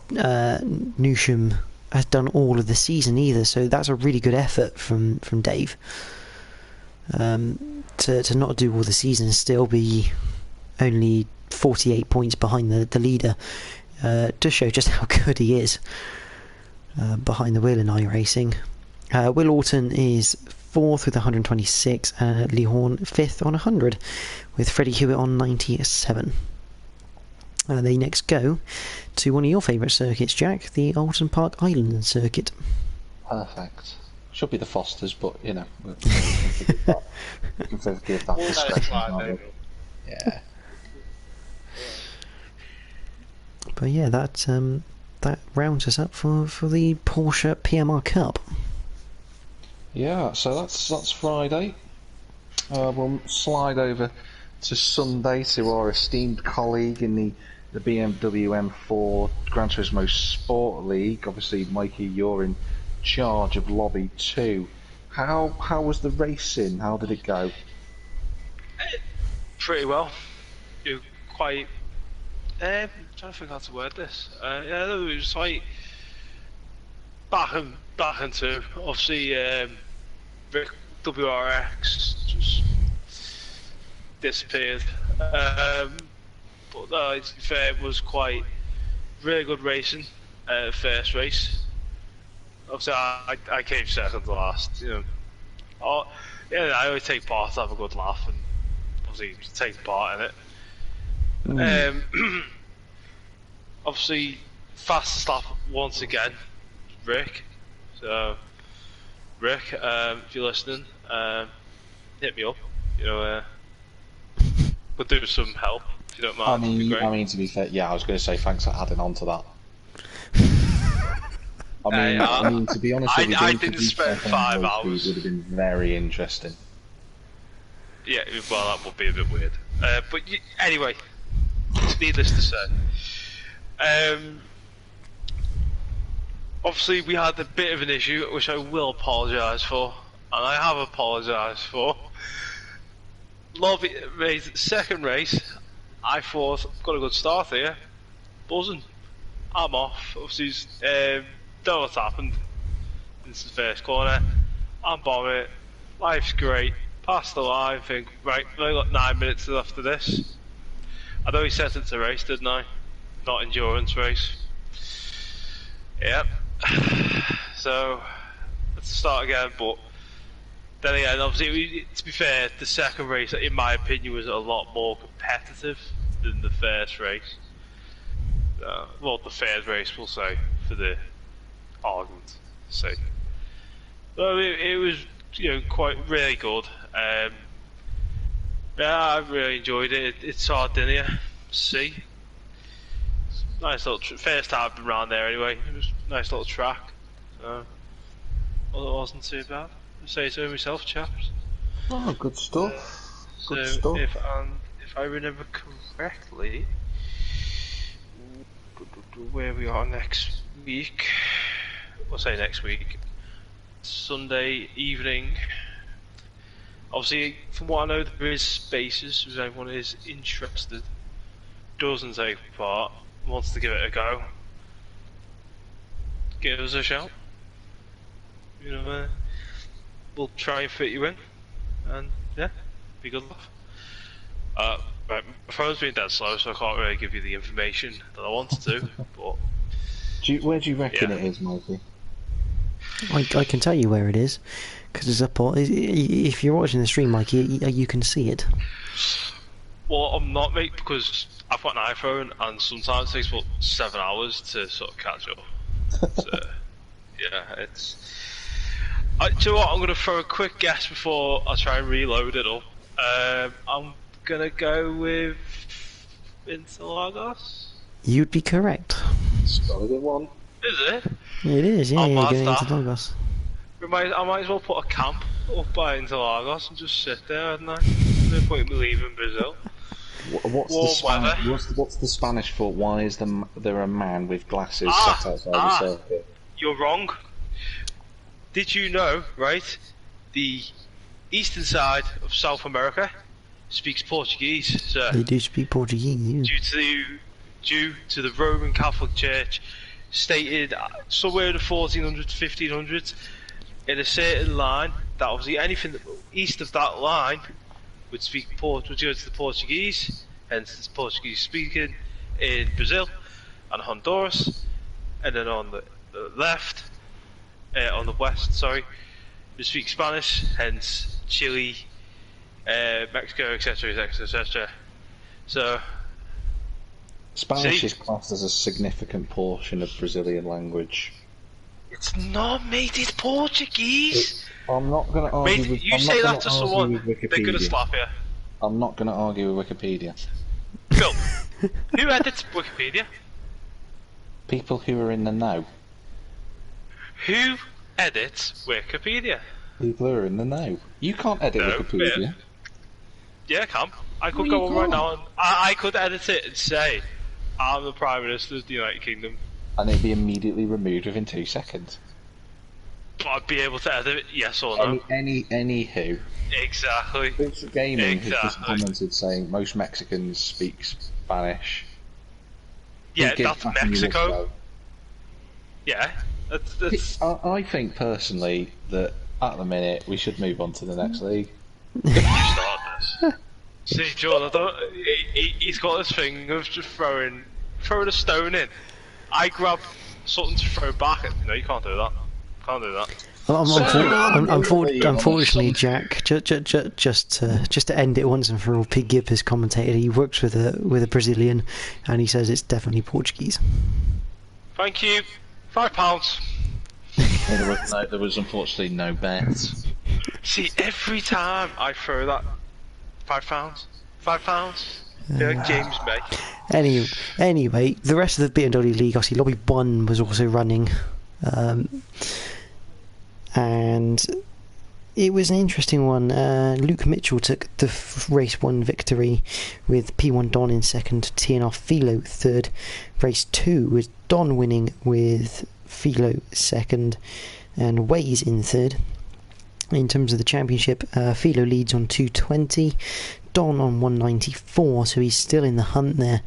Speaker 1: Newsham has done all of the season either, so that's a really good effort from Dave. To not do all the season and still be only 48 points behind the leader, to show just how good he is behind the wheel in iRacing. Will Orton is 4th with 126, Lee Horn 5th on 100, with Freddie Hewitt on 97. They next go to one of your favourite circuits, Jack, the Alton Park Island circuit.
Speaker 3: Perfect. Should be the Fosters, but you know, we can forgive that discretion. Yeah.
Speaker 1: But yeah, that rounds us up for the Porsche PMR Cup.
Speaker 3: Yeah, so that's Friday. We'll slide over to Sunday to our esteemed colleague in the BMW M4 Gran Turismo Sport League. Obviously, Mikey, you're in charge of Lobby 2. How was the racing? How did it go?
Speaker 2: Pretty well. You quite. I'm trying to think how to word this. Yeah, it was like back into obviously Rick WRX just disappeared. But no, to be fair, it was quite really good racing. First race. Obviously, I came second to last. You know, I always take part, have a good laugh, and obviously take part in it. Obviously, fastest lap once again, Rick. So, Rick, if you're listening, hit me up. You know, could do some help if you don't mind.
Speaker 3: I mean, to be fair, yeah, I was going to say thanks for adding on to that. I mean, to be honest with you,
Speaker 2: I didn't spend 5 hours.
Speaker 3: It would have been very interesting.
Speaker 2: Yeah, well, that would be a bit weird. But anyway, needless to say, obviously we had a bit of an issue, which I will apologise for, and I have apologised for. Lobby race, second race. I thought got a good start here. Buzzing. I'm off. Obviously, don't know what's happened. This is the first corner. I'm bombing it. Life's great. Past the line. Think right. I've only got 9 minutes after this. I know he set it to race, didn't I? Not endurance race. Yep. So let's start again. But then again, obviously, to be fair, the second race, in my opinion, was a lot more competitive than the first race. Well, the third race, we'll say, for the argument's sake. So it was, quite really good. Yeah, I really enjoyed it. It's Sardinia, sea. Nice little first time I've been around there anyway. It was a nice little track. So, well, it wasn't too bad. I say so myself, chaps.
Speaker 3: Oh, good stuff. Good stuff.
Speaker 2: If I remember correctly, where we are next week, we'll say next week, Sunday evening. Obviously, from what I know, there is spaces, if anyone is interested, doesn't take part, wants to give it a go, give us a shout. We'll try and fit you in, and yeah, be good luck. Right, my phone's been dead slow, so I can't really give you the information that I wanted to, but...
Speaker 3: Where do you reckon it is, Mikey?
Speaker 1: I can tell you where it is, because it's up on... If you're watching the stream, Mikey, you can see it.
Speaker 2: Well, I'm not, mate, because I've got an iPhone, and sometimes it takes about 7 hours to sort of catch up. So, yeah, it's... do you know what, I'm going to throw a quick guess before I try and reload it up. I'm going to go with Interlagos.
Speaker 1: You'd be correct.
Speaker 3: It's got a good one.
Speaker 2: Is it?
Speaker 1: It is, yeah, you're going into Interlagos.
Speaker 2: I might as well put a camp up by Interlagos and just sit there, hadn't I? No point in me leaving Brazil.
Speaker 3: What's the Spanish for why is there a man with glasses sat outside the circuit?
Speaker 2: You're wrong. Did you know, right, the eastern side of South America speaks Portuguese, sir.
Speaker 1: They do speak Portuguese, yeah.
Speaker 2: Due to the Roman Catholic Church stated somewhere in the 1400s, 1500s, in a certain line, that obviously anything east of that line would go to the Portuguese, hence it's Portuguese speaking in Brazil and Honduras, and then on the left, on the west, sorry, we speak Spanish, hence Chile, Mexico, etc, etc, etc. So
Speaker 3: Spanish is classed as a significant portion of Brazilian language.
Speaker 2: It's not, mate, it's Portuguese.
Speaker 3: I'm not going to argue
Speaker 2: mate,
Speaker 3: with
Speaker 2: you say that to someone, they're going to slap you.
Speaker 3: I'm not going to argue with Wikipedia.
Speaker 2: Phil, who edits Wikipedia?
Speaker 3: People who are in the know.
Speaker 2: Who edits Wikipedia?
Speaker 3: People who are in the know. You can't edit Wikipedia.
Speaker 2: Yeah, I can. I could go on right now and I could edit it and say, I'm the Prime Minister of the United Kingdom.
Speaker 3: And it'd be immediately removed within 2 seconds.
Speaker 2: But I'd be able to edit it, yes or no.
Speaker 3: Anywho.
Speaker 2: Exactly.
Speaker 3: Boots Gaming has just commented saying most Mexicans speak Spanish.
Speaker 2: Yeah, that's Mexico. Yeah, that's...
Speaker 3: I think personally that at the minute we should move on to the next league.
Speaker 2: You start this. See, John, he's got this thing of just throwing a stone in. I grab something to throw back at. No, you can't do that. Can't do that.
Speaker 1: Unfortunately, Jack, just to end it once and for all, Pig Gibb has commentated. He works with a Brazilian, and he says it's definitely Portuguese.
Speaker 2: Thank you. £5.
Speaker 3: There was unfortunately no bets.
Speaker 2: See, every time I throw that, £5. Like James May.
Speaker 1: Anyway, the rest of the BMW League, obviously, Lobby 1 was also running. And it was an interesting one. Luke Mitchell took the race 1 victory with P1 Don in second, TNR Philo third. Race 2 was Don winning with Philo second and Waze in third. In terms of the championship, Philo leads on 220, Don on 194, so he's still in the hunt there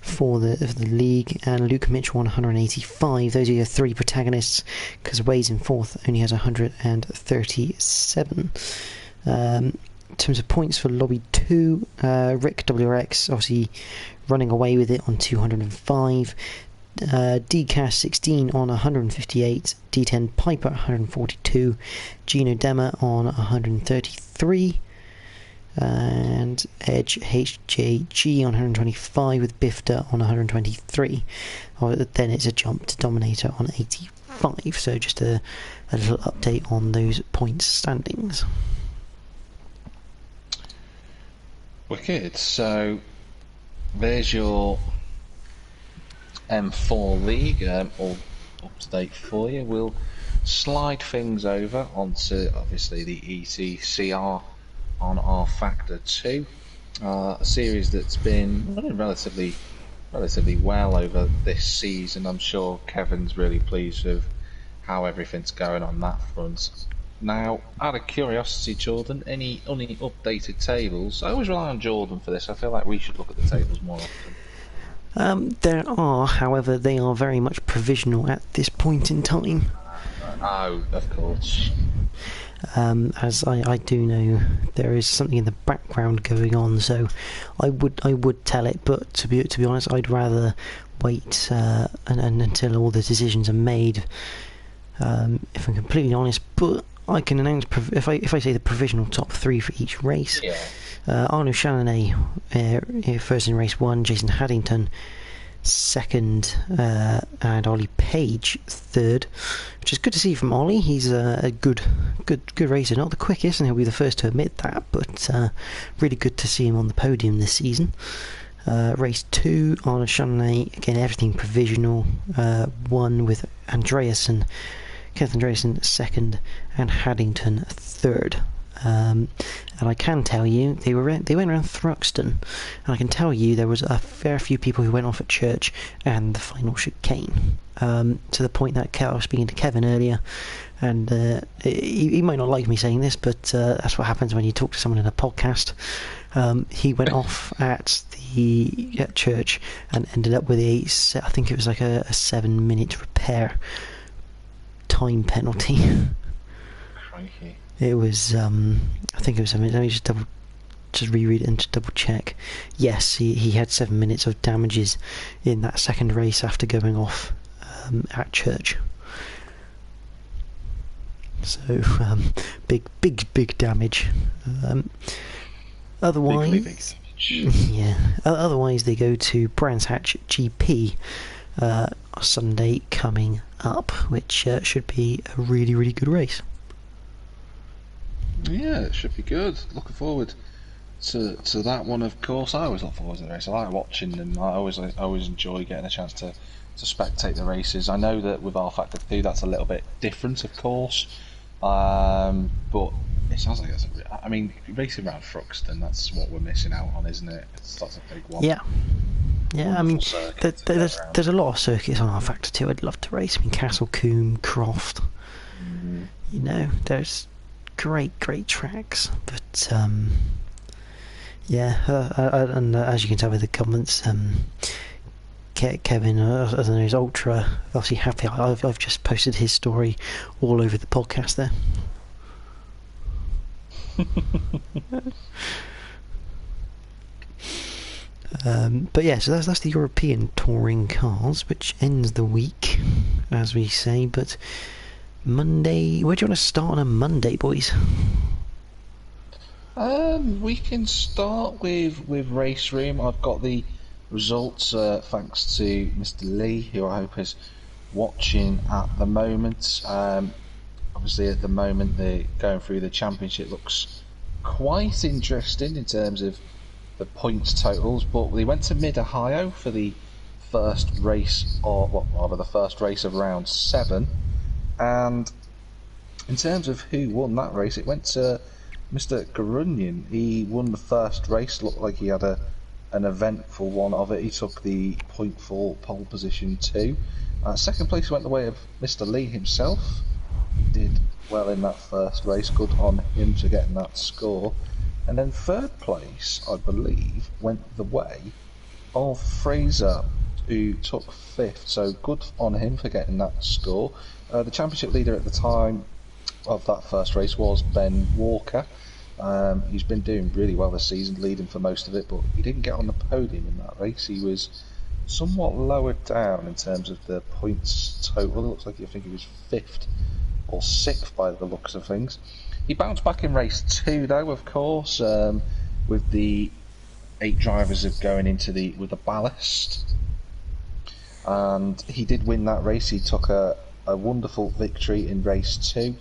Speaker 1: for the league, and Luke Mitchell on 185. Those are your three protagonists, because Wade's in fourth, only has 137. In terms of points for Lobby 2, Rick WRX obviously running away with it on 205. DCAS 16 on 158, D10 Piper 142, Gino Dema on 133, and Edge HJG on 125 with Bifter on 123. Then it's a jump to Dominator on 85, so just a little update on those points standings.
Speaker 3: Wicked. So there's your M4 league, all up to date for you. We'll slide things over onto obviously the ECCR on our Factor 2, a series that's been running relatively well over this season. I'm sure Kevin's really pleased with how everything's going on that front. Now, out of curiosity, Jordan, any updated tables? I always rely on Jordan for this. I feel like we should look at the tables more often.
Speaker 1: There are, however, they are very much provisional at this point in time.
Speaker 3: Oh, of course.
Speaker 1: As I do know, there is something in the background going on, so I would tell it. But to be honest, I'd rather wait until all the decisions are made. If I'm completely honest, but I can announce if I say the provisional top three for each race.
Speaker 3: Yeah.
Speaker 1: Arnaud Chalanet first in race 1, Jason Haddington second, and Ollie Page third, which is good to see from Ollie. He's a good racer, not the quickest, and he'll be the first to admit that, but really good to see him on the podium this season. Race 2, Arnaud Chalanet, again everything provisional, 1 with Kenneth Andreasen second, and Haddington third. And I can tell you they went around Thruxton, and I can tell you there was a fair few people who went off at church and the final chicane, to the point that I was speaking to Kevin earlier, and he might not like me saying this, but that's what happens when you talk to someone in a podcast. He went off at church and ended up with I think it was like a 7-minute repair time penalty.
Speaker 3: Crikey.
Speaker 1: It was, I think it was 7 minutes. Let me just reread it and just double check. Yes, he had 7 minutes of damages in that second race after going off at church. So big damage. Otherwise, yeah. Otherwise, they go to Brands Hatch GP Sunday coming up, which should be a really good race.
Speaker 3: Yeah, it should be good. Looking forward to that one, of course. I always look forward to the race. I like watching them. I always enjoy getting a chance to spectate the races. I know that with our Factor 2 that's a little bit different, of course, but it sounds like racing around Thruxton, that's what we're missing out on, isn't it? That's a big one.
Speaker 1: Yeah. I mean, there's a lot of circuits on our Factor 2 I'd love to race. I mean, Castle Combe, Croft, you know, there's great tracks, but and as you can tell with the comments, Kevin, I don't know, is ultra obviously happy. I've just posted his story all over the podcast there. But yeah, so that's the European touring cars, which ends the week, as we say. But Monday, where do you want to start on a Monday, boys?
Speaker 3: We can start with Race Room. I've got the results thanks to Mr. Lee, who I hope is watching at the moment. Obviously at the moment they're going through the championship. Looks quite interesting in terms of the points totals, but they went to Mid-Ohio for the first race, the first race of round 7, and in terms of who won that race, it went to Mr. Garunian. He won the first race. Looked like he had an eventful one of it. He took the point for pole position 2. Second place went the way of Mr. Lee himself. Did well in that first race. Good on him to getting that score. And then third place, I believe, went the way of Fraser, who took 5th. So good on him for getting that score. The championship leader at the time of that first race was Ben Walker. He's been doing really well this season, leading for most of it, but he didn't get on the podium in that race. He was somewhat lower down in terms of the points total. It looks like I think he was 5th or 6th by the looks of things. He bounced back in race 2 though, of course, with the 8 drivers going into with the ballast, and he did win that race. He took a wonderful victory in race 2.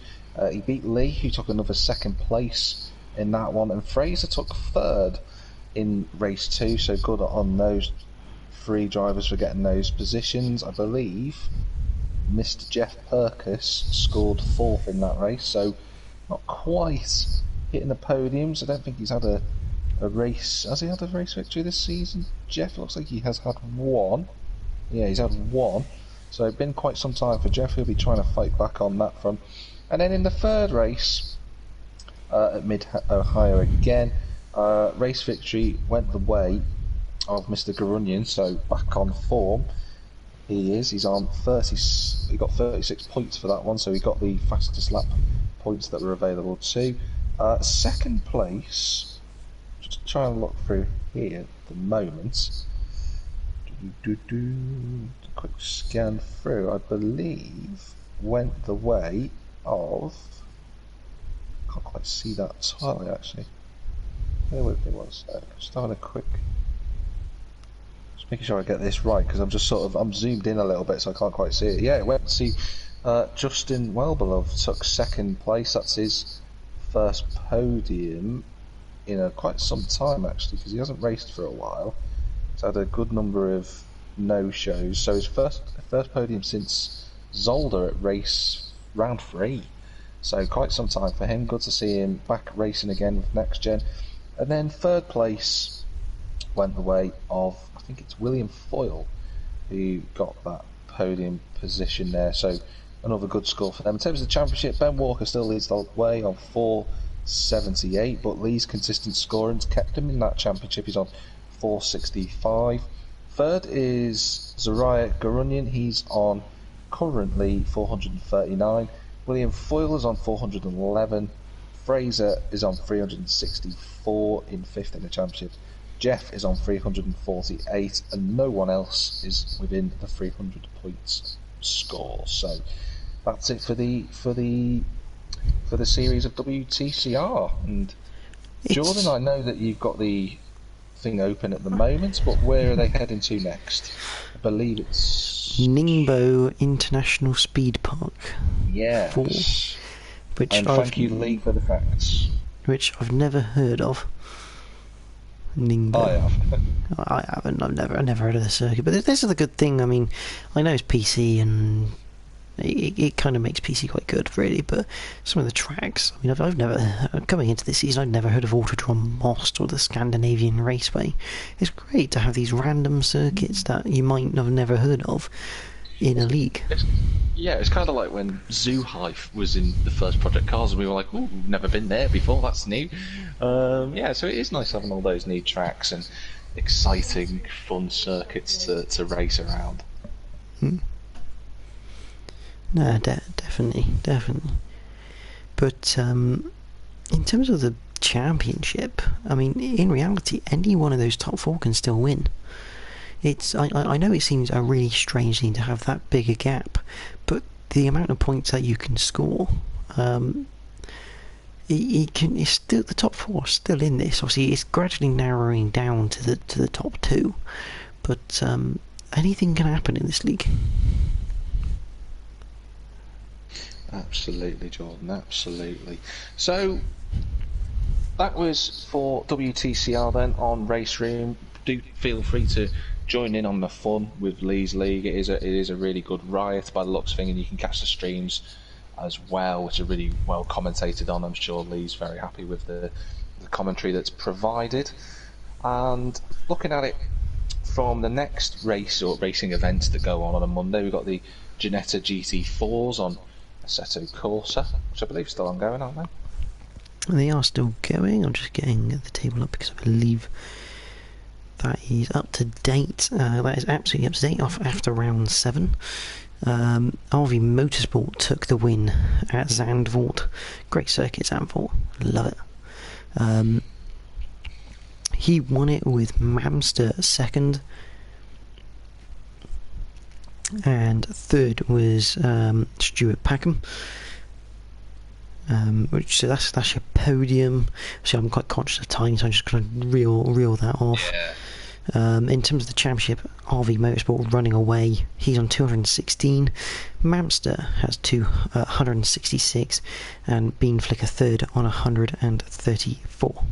Speaker 3: He beat Lee, who took another 2nd place in that one, and Fraser took 3rd in race 2, so good on those 3 drivers for getting those positions. I believe Mr. Jeff Perkis scored 4th in that race, so not quite hitting the podiums. I don't think he's had a race. Has he had a race victory this season? Jeff, looks like he has had 1. Yeah, he's had 1. So it's been quite some time for Jeff. He'll be trying to fight back on that front. And then in the 3rd race, at Mid-Ohio again, race victory went the way of Mr. Garunian, so back on form. He is. He's on 30. He got 36 points for that one, so he got the fastest lap points that were available too. 2nd place, just try and look through here at the moment. Quick scan through. I believe went the way of. Can't quite see that entirely actually. Bear with me one sec. Just having a quick. Just making sure I get this right because I'm just I'm zoomed in a little bit so I can't quite see it. Yeah, it went to see Justin Wellbeloved took 2nd place. That's his first podium in quite some time actually, because he hasn't raced for a while. He's had a good number of no-shows. So his first podium since Zolder at round 3. So quite some time for him. Good to see him back racing again with NXTGEN. And then 3rd place went the way of, I think it's William Foyle, who got that podium position there. So another good score for them. In terms of the championship, Ben Walker still leads the way on 478, but Lee's consistent scoring's kept him in that championship. He's on 465. 3rd is Zariah Garunian. He's on currently 439. William Foyle is on 411. Fraser is on 364 in 5th in the championship. Jeff is on 348, and no one else is within the 300 points score. So that's it for the series of WTCR. And Jordan, I know that you've got the thing open at the moment, but where are they heading to next? I believe it's
Speaker 1: Ningbo International Speed Park.
Speaker 3: Yeah. And thank you, Lee, for the facts.
Speaker 1: Which I've never heard of. Ningbo.
Speaker 3: I have.
Speaker 1: I haven't. I've never heard of the circuit. But this is the good thing. I mean, I know it's PC and it kind of makes PC quite good, really. But some of the tracks, I mean, I've never, coming into this season, I'd never heard of Autodrom Most or the Scandinavian Raceway. It's great to have these random circuits that you might have never heard of in a league.
Speaker 3: It's kind of like when Zoohive was in the first Project Cars and we were like, ooh, we've never been there before, that's new. So it is nice having all those new tracks and exciting, fun circuits to race around.
Speaker 1: No, definitely. But in terms of the championship, I mean, in reality, any one of those top 4 can still win. I know it seems a really strange thing to have that big a gap, but the amount of points that you can score, it's still the top 4 is still in this. Obviously, it's gradually narrowing down to the top 2, but anything can happen in this league.
Speaker 3: Absolutely, Jordan, absolutely. So that was for WTCR then on Race Room. Do feel free to join in on the fun with Lee's League. It is a really good riot by the looks of things, and you can catch the streams as well, which are really well commentated on. I'm sure Lee's very happy with the commentary that's provided. And looking at it from the next race or racing events that go on a Monday, we've got the Ginetta GT4s on Assetto Corsa, which I believe is still ongoing, aren't they?
Speaker 1: They are still going. I'm just getting the table up because I believe that is up to date. That is absolutely up to date after round 7. RV Motorsport took the win at Zandvoort. Great circuit, Zandvoort. Love it. He won it with Mamster second. And third was Stuart Packham. So that's your podium. So I'm quite conscious of time, so I'm just going to reel that off.
Speaker 3: Yeah.
Speaker 1: In terms of the championship, RV Motorsport running away. He's on 216. Mamster has 166, and Bean Flicker third on 134.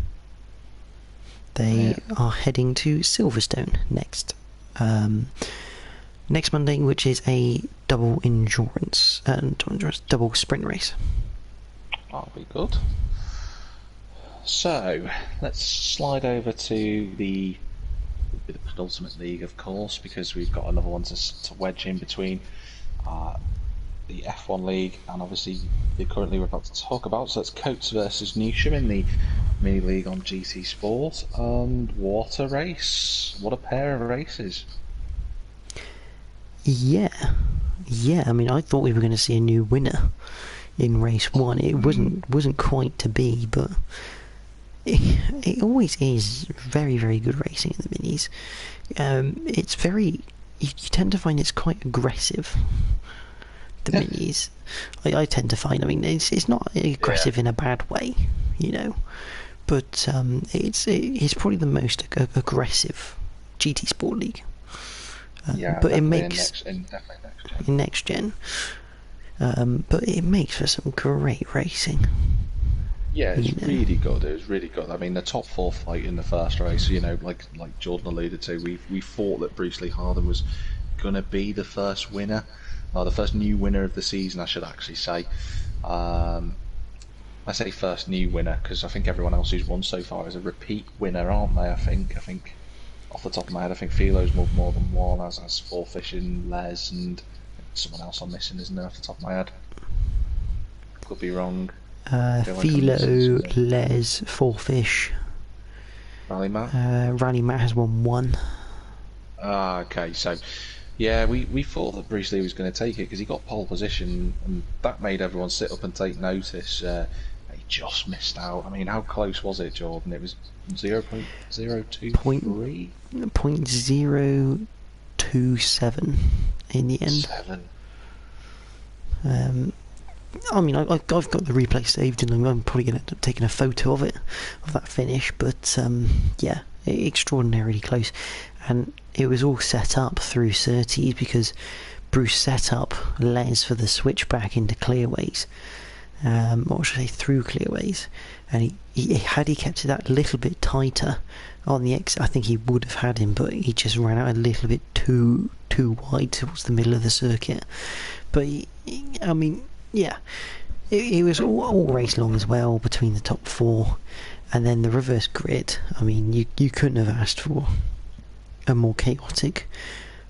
Speaker 1: They are heading to Silverstone next Monday, which is a double sprint race.
Speaker 3: That'll be good. So let's slide over to the penultimate league, of course, because we've got another one to wedge in between the F1 league and obviously currently we're about to talk about. So it's Coates versus Newsham in the mini league on GT Sport, and what a race! What a pair of races!
Speaker 1: Yeah. I mean, I thought we were going to see a new winner in race 1. It wasn't quite to be, but it always is very, very good racing in the minis. It's very... You tend to find it's quite aggressive, the minis. I tend to find, I mean, it's not aggressive in a bad way, you know, but it's probably the most aggressive GT Sport League. But it makes...
Speaker 3: definitely
Speaker 1: in next gen. But it makes for some great racing.
Speaker 3: Yeah, it's really good. It was really good. I mean, the top 4 fight in the first race, you know, like Jordan alluded to, we thought that Bruce Lee Harden was going to be the first winner, or the first new winner of the season, I should actually say. I say first new winner because I think everyone else who's won so far is a repeat winner, aren't they? I think off the top of my head, I think Philo's won more than one, as Four Fishing, Les, and someone else I'm missing, isn't there, off the top of my head? Could be wrong.
Speaker 1: Philo, Les, Four Fish.
Speaker 3: Rally Matt?
Speaker 1: Rally Matt has won 1.
Speaker 3: Okay, so yeah, we thought that Bruce Lee was going to take it because he got pole position, and that made everyone sit up and take notice. He just missed out. I mean, how close was it, Jordan? It was 0.023?
Speaker 1: 0.027 in the end.
Speaker 3: 7.
Speaker 1: I mean, I've got the replay saved, and I'm probably going to end up taking a photo of it, of that finish. But yeah, extraordinarily close, and it was all set up through Surtees because Bruce set up Les for the switchback into clearways. What should I say, through clearways, and he kept it that little bit tighter on the exit, I think he would have had him, but he just ran out a little bit too wide towards the middle of the circuit. But I mean, yeah, it was all race long as well between the top 4, and then the reverse grid. I mean, you couldn't have asked for a more chaotic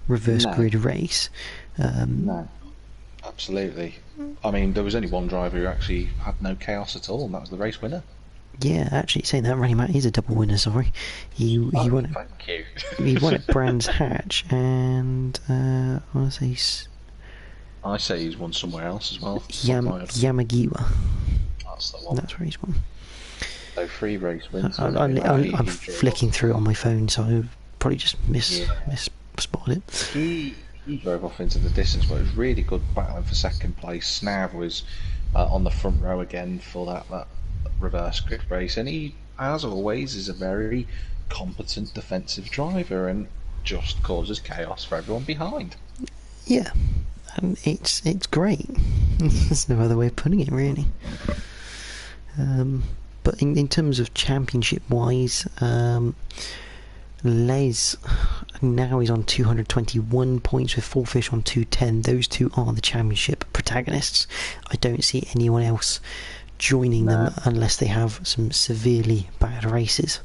Speaker 1: reverse grid race.
Speaker 3: No, absolutely. I mean, there was only one driver who actually had no chaos at all, and that was the race winner.
Speaker 1: Yeah, actually, saying that, Rally Matt is a double winner. Sorry, he won it.
Speaker 3: Thank you.
Speaker 1: He won at Brands Hatch, and I
Speaker 3: say he's won somewhere else as well.
Speaker 1: Yamagiwa.
Speaker 3: That's the one.
Speaker 1: That's where he's won.
Speaker 3: So 3 race wins.
Speaker 1: I'm flicking through it on my phone, so I probably just misspotted it.
Speaker 3: He drove off into the distance, but it was really good battling for second place. Snav was on the front row again for that reverse grid race, and he, as always, is a very competent defensive driver and just causes chaos for everyone behind.
Speaker 1: Yeah, and it's great. There's no other way of putting it, really. But in terms of championship wise, Les now is on 221 points with Four Fish on 210. Those two are the championship protagonists. I don't see anyone else joining them unless they have some severely bad races.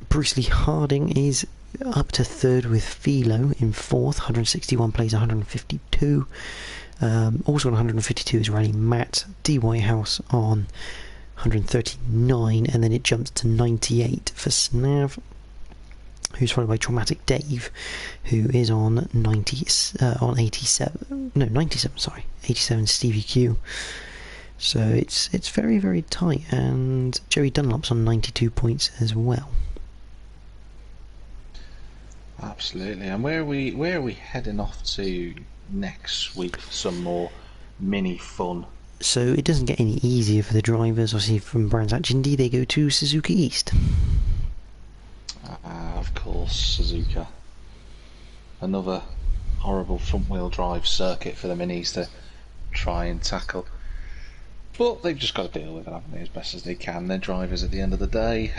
Speaker 1: Bruce Lee Harding is up to 3rd with Philo in 4th, 161 plays 152. Also on 152 is Rally Matt. D. Whitehouse on 139, and then it jumps to 98 for Snav, who's followed by Traumatic Dave, who is on 87 Stevie Q. So it's very, very tight, and Joey Dunlop's on 92 points as well.
Speaker 3: Absolutely. And where are we heading off to next week for some more mini fun?
Speaker 1: So it doesn't get any easier for the drivers. Obviously, from Brands Hatch Indy, they go to Suzuka East.
Speaker 3: Of course, Suzuka. Another horrible front-wheel drive circuit for the minis to try and tackle. But they've just got to deal with it, haven't they, as best as they can. They're drivers at the end of the day.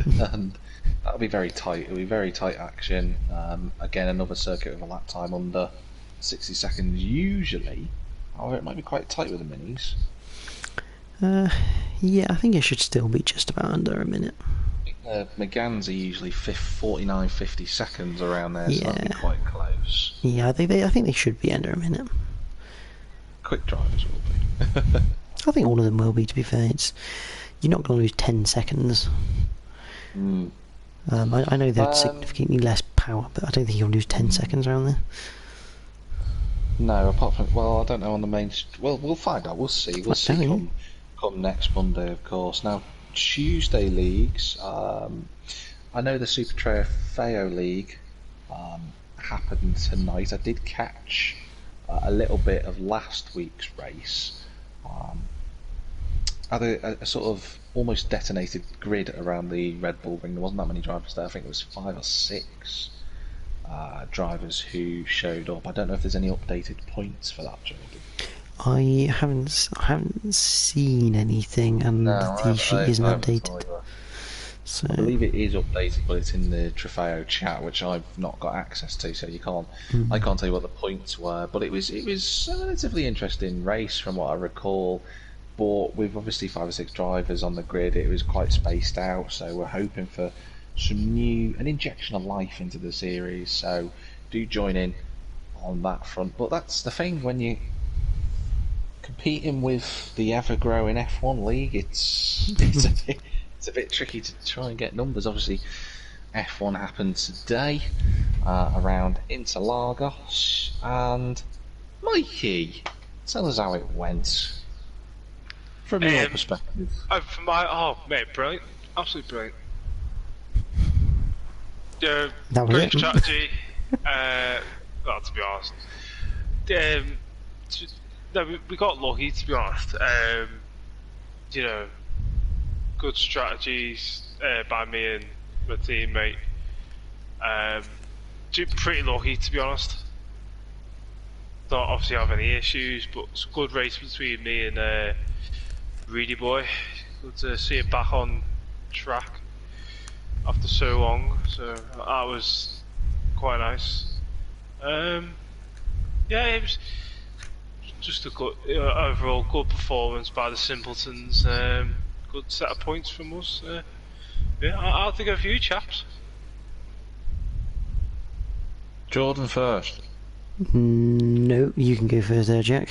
Speaker 3: And that'll be very tight. It'll be very tight action. Again, another circuit with a lap time under 60 seconds usually. However, it might be quite tight with the minis.
Speaker 1: Yeah, I think it should still be just about under a minute.
Speaker 3: McGann's are usually 49, 50 seconds around there, so that'll be quite close.
Speaker 1: Yeah, I think they should be under a minute.
Speaker 3: Quick drivers will be.
Speaker 1: I think all of them will be, to be fair. You're not going to lose 10 seconds. I know they're significantly less power, but I don't think you'll lose 10 seconds around there.
Speaker 3: No, apart from, well, I don't know on the main... Well, we'll find out, we'll see. We'll see come next Monday, of course. Now, Tuesday leagues, I know the Super Trofeo League happened tonight. I did catch a little bit of last week's race. Had a sort of almost detonated grid around the Red Bull ring. There wasn't that many drivers there. I think it was 5 or 6 drivers who showed up. I don't know if there's any updated points for that, Jordan.
Speaker 1: I haven't seen anything, and the sheet isn't updated. So
Speaker 3: I believe it is updated, but it's in the Trofeo chat, which I've not got access to, so you can't. I can't tell you what the points were, but it was a relatively interesting race from what I recall. But with obviously 5 or 6 drivers on the grid, it was quite spaced out. So we're hoping for an injection of life into the series. So do join in on that front. But that's the thing, when you competing with the ever-growing F1 league, it's a bit tricky to try and get numbers. Obviously, F1 happened today around Interlagos, and Mikey, tell us how it went from your perspective.
Speaker 2: Mate, brilliant, absolutely brilliant.
Speaker 1: That was
Speaker 2: Great
Speaker 1: it.
Speaker 2: strategy. Well, to be honest, we got lucky. To be honest, you know, good strategies by me and my teammate. Pretty lucky, to be honest. Don't obviously have any issues, but it's a good race between me and Reedy Boy. Good to see him back on track after so long, so that was quite nice. Yeah, it was just a good overall good performance by the Simpletons. Good set of points from us. Yeah, I'll think of you chaps.
Speaker 3: Jordan first.
Speaker 1: No, you can go first there, Jack.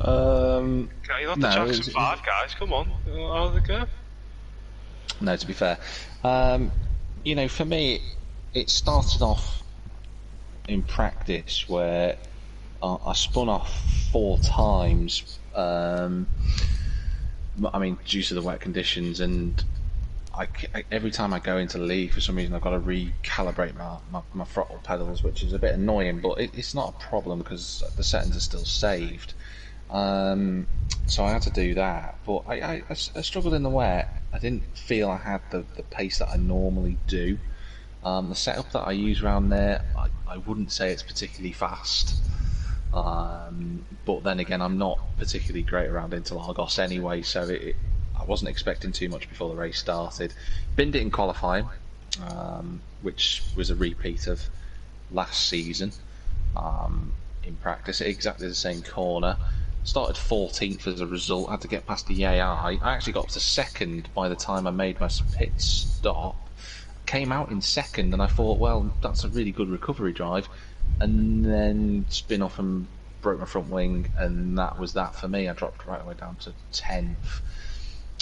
Speaker 2: You got the Jackson 5 guys, come on. How'd it go?
Speaker 3: No, to be fair, you know, for me, it started off in practice where I spun off 4 times. I mean, due to the wet conditions, and every time I go into the league, for some reason I've got to recalibrate my throttle pedals, which is a bit annoying, but it's not a problem because the settings are still saved. So I had to do that, but I struggled in the wet. I didn't feel I had the pace that I normally do. The setup that I use around there, I wouldn't say it's particularly fast. But then again, I'm not particularly great around Interlagos anyway, so I wasn't expecting too much before the race started. Binned it in qualifying, which was a repeat of last season. In practice, exactly the same corner. Started 14th as a result, had to get past the AI. I actually got up to 2nd by the time I made my pit stop. Came out in 2nd, and I thought, well, that's a really good recovery drive. And then spin off and broke my front wing, and that was that for me. I dropped right away down to 10th.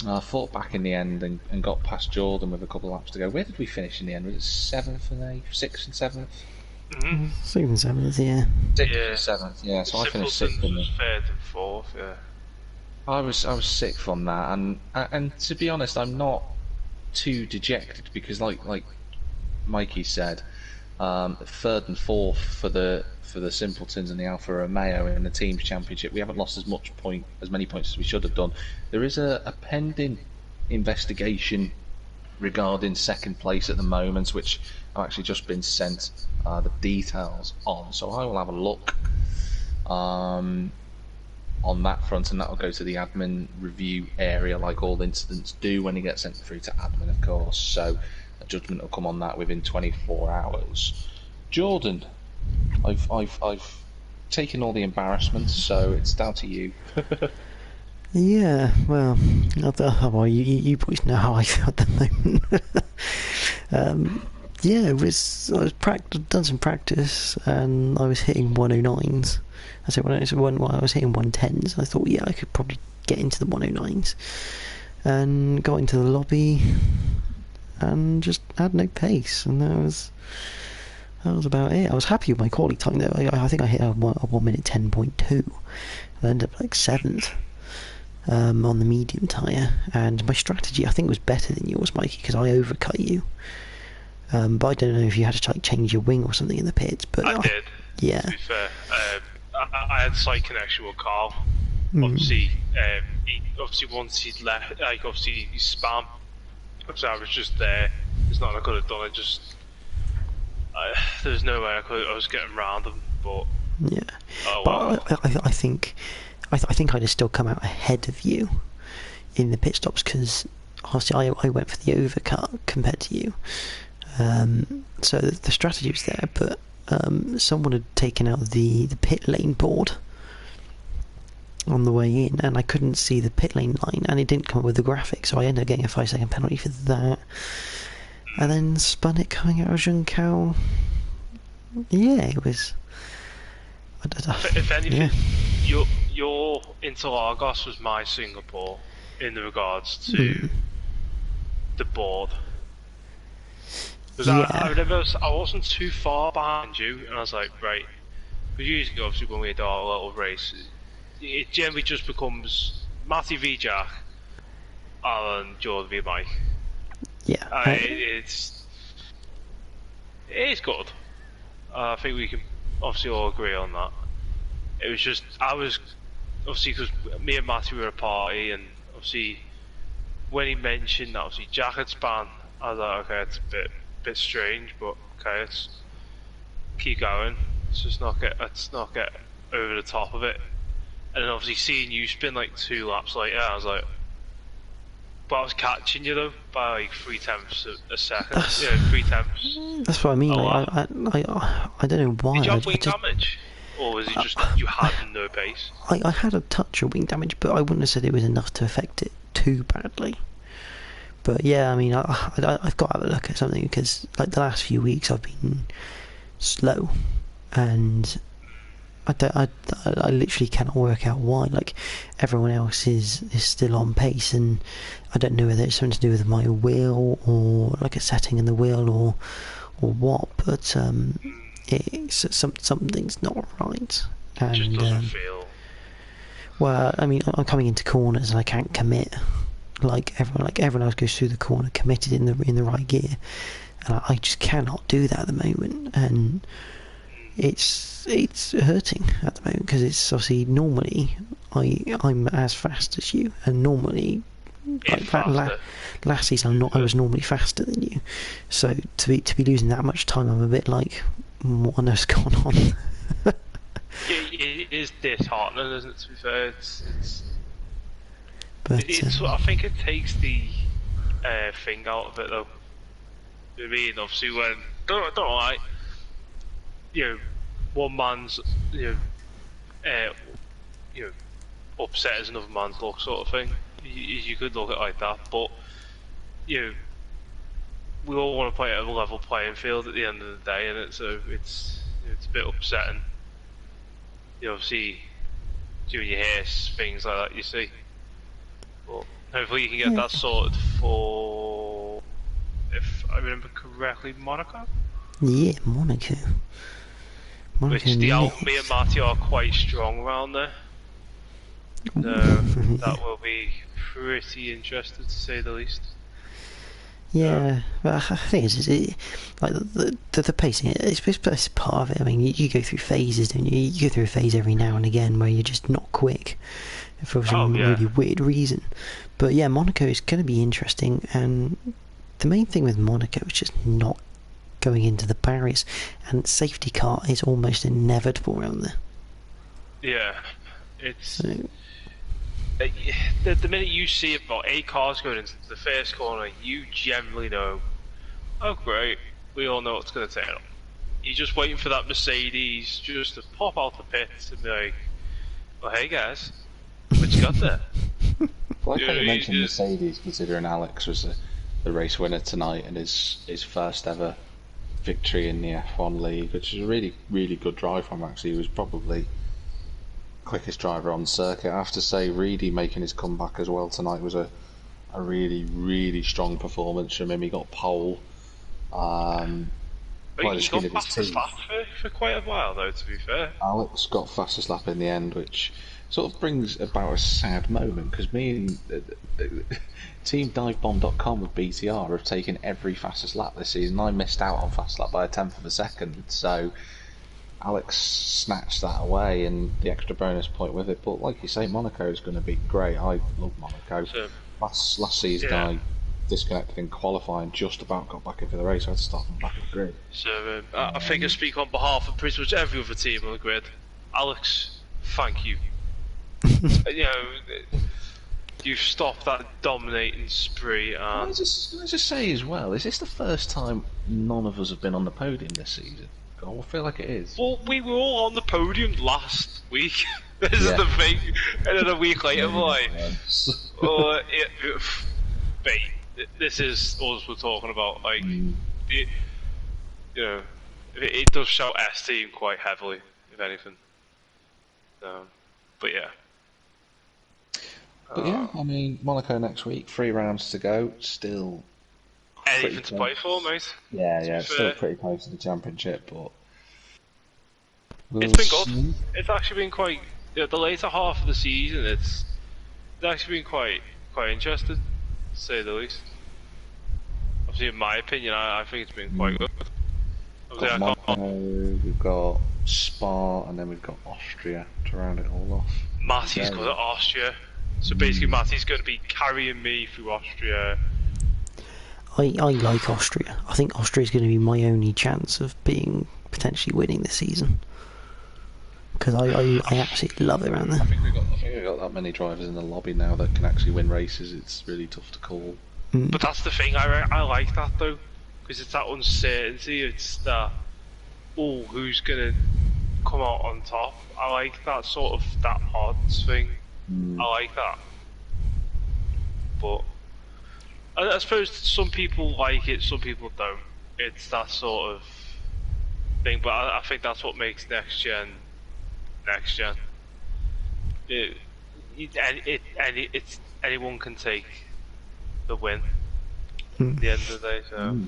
Speaker 3: I fought back in the end and got past Jordan with a couple of laps to go. Where did we finish in the end? Was it 7th and 8th? 6th and 7th?
Speaker 2: Mm-hmm.
Speaker 1: 6th and 7th, yeah.
Speaker 3: 6th and 7th, yeah. So I finished 6th.
Speaker 2: Was 3rd and 4th, yeah.
Speaker 3: I was 6th on that, and to be honest, I'm not too dejected because, like Mikey said, 3rd and 4th for the Simpletons and the Alfa Romeo in the teams championship. We haven't lost as many points as we should have done. There is a pending investigation regarding 2nd place at the moment, which I've actually just been sent the details on. So I will have a look on that front, and that will go to the admin review area, like all incidents do when they get sent through to admin, of course. So a judgment will come on that within 24 hours. Jordan, I've taken all the embarrassment, so it's down to you.
Speaker 1: Yeah, well, you boys know how I feel at the moment. Yeah, I was done some practice, and I was hitting 109s. I said when I was hitting 110s, I thought, yeah, I could probably get into the 109s, and got into the lobby, and just had no pace, and that was about it. I was happy with my quality time though. I think I hit a 1 minute 10.2. I ended up like 7th. On the medium tyre, and my strategy I think was better than yours, Mikey, because I overcut you. But I don't know if you had to like change your wing or something in the pits. But
Speaker 2: I did.
Speaker 1: Yeah.
Speaker 2: To be fair, I had slight connection with Carl. Obviously, once he'd left, like obviously he spam. So I was just there. There's nothing I could have done. There's no way I was getting round him, but
Speaker 1: yeah.
Speaker 2: Oh
Speaker 1: well. But I think I'd have still come out ahead of you in the pit stops, because obviously I went for the overcut compared to you. So the strategy was there, but someone had taken out the pit lane board on the way in, and I couldn't see the pit lane line, and it didn't come up with the graphic, so I ended up getting a 5-second penalty for that. And then spun it coming out of Juncal. Yeah, it was...
Speaker 2: If anything,
Speaker 1: yeah.
Speaker 2: your Interlagos was my Singapore in regards to the board. Because I wasn't too far behind you, and I was like, right. Because usually, obviously, when we do our little race, it generally just becomes Matty v Jack, Alan, Jordan v Mike.
Speaker 1: Yeah.
Speaker 2: It's good. I think we can obviously all agree on that. It was just, I was, obviously, because me and Matty were a party, and obviously, when he mentioned that, obviously, Jack had span, I was like, okay, it's a bit strange, but okay, let's keep going. Let's not get over the top of it. And then obviously seeing you spin like 2 laps later, I was like, but I was catching you though by like 3/10 a second. Yeah, 3/10.
Speaker 1: That's what I mean. Like, I don't know why.
Speaker 2: Did you have wing damage, or was it just you had no pace?
Speaker 1: I had a touch of wing damage, but I wouldn't have said it was enough to affect it too badly. But yeah, I mean, I've got to have a look at something, because like the last few weeks I've been slow, and I literally cannot work out why. Like, everyone else is still on pace, and I don't know whether it's something to do with my wheel, or like a setting in the wheel, or what. But something's not right. And,
Speaker 2: it just doesn't feel.
Speaker 1: Well, I mean, I'm coming into corners and I can't commit. Like everyone else goes through the corner committed in the right gear, and I just cannot do that at the moment, and it's hurting at the moment, because it's obviously normally I'm as fast as you, and normally like last season I was normally faster than you, so to be losing that much time, I'm a bit like, what on earth's going on?
Speaker 2: It is disheartening, isn't it? To be fair,
Speaker 1: but
Speaker 2: I think it takes the thing out of it though. I mean, obviously, when don't lie, one man's upset as another man's luck, sort of thing. You could look at it like that, but we all want to play at a level playing field at the end of the day, and it's a bit upsetting. you obviously doing your hair, things like that. You see, but hopefully you can get that sorted for, if I remember correctly, Monaco.
Speaker 1: Yeah, Monaco.
Speaker 2: Which me and Marty are quite strong around there. So that will be pretty interesting to say the least.
Speaker 1: Yeah, but I think like the pacing. It's part of it. I mean, you go through phases, don't you? You go through a phase every now and again where you're just not quick for some really weird reason. But yeah, Monaco is going to be interesting, and the main thing with Monaco is just not going into the barriers, and safety car is almost inevitable around there.
Speaker 2: Yeah, it's the minute you see about 8 cars going into the first corner, you generally know, oh great, we all know what's going to turn up. You're just waiting for that Mercedes just to pop out the pits and be like, well, hey guys, what you got there?
Speaker 3: Like how you mentioned Mercedes, considering Alex was the race winner tonight and his first ever victory in the F1 League, which is a really, really good drive from him. Actually, he was probably quickest driver on the circuit. I have to say, Reedy making his comeback as well tonight was a really, really strong performance from him. He got pole.
Speaker 2: He got fastest lap for quite a while, though, to be fair.
Speaker 3: Alex got fastest lap in the end, which sort of brings about a sad moment, because me and Team Divebomb.com with BTR have taken every fastest lap this season. I missed out on fast lap by a tenth of a second, so Alex snatched that away and the extra bonus point with it. But like you say, Monaco is going to be great. I love Monaco. So, last season I disconnected in qualifying, just about got back into the race. I had to start from back of the grid. So
Speaker 2: I think I speak on behalf of pretty much every other team on the grid. Alex, thank you. You know, you've stopped that dominating spree.
Speaker 3: Can I just say as well, is this the first time none of us have been on the podium this season? I feel like it is.
Speaker 2: Well, we were all on the podium last week. This is the thing. And then a week later, we're like, this is us we're talking about. Like, you know, it does shout S team quite heavily, if anything. But yeah.
Speaker 3: But yeah, I mean, Monaco next week, 3 rounds to go, still
Speaker 2: anything to play for, mate.
Speaker 3: Yeah, it's still pretty close to the championship, but
Speaker 2: it's been good. It's actually been quite, the later half of the season, it's actually been quite interesting, to say the least. Obviously, in my opinion, I think it's been quite good.
Speaker 3: We've got Spa, and then we've got Austria to round it all off.
Speaker 2: Matty's got Austria. So basically, Matty's going to be carrying me through Austria.
Speaker 1: I like Austria. I think Austria is going to be my only chance of potentially winning this season. Because I absolutely love it around there.
Speaker 3: I think we've got that many drivers in the lobby now that can actually win races. It's really tough to call.
Speaker 2: But that's the thing. I like that though, because it's that uncertainty. It's that who's going to come out on top. I like that sort of that odds thing. I like that, but I suppose some people like it, some people don't. It's that sort of thing, but I think that's what makes next gen. Anyone can take the win at the end of the day. So.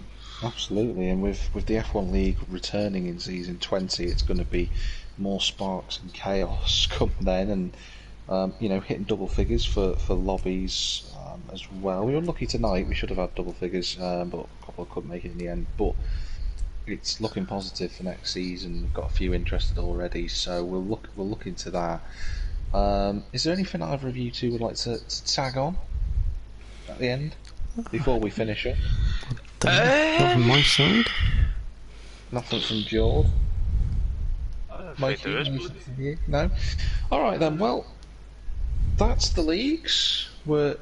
Speaker 3: Absolutely, and with the F1 League returning in season 20, it's going to be more sparks and chaos come then, and hitting double figures for lobbies as well. We were unlucky tonight, we should have had double figures, but a couple couldn't make it in the end. But it's looking positive for next season. We've got a few interested already, so we'll look into that. Is there anything either of you two would like to tag on at the end before we finish it?
Speaker 1: Not from my side.
Speaker 3: Nothing from George. No. All right then. Well, that's the leagues. We're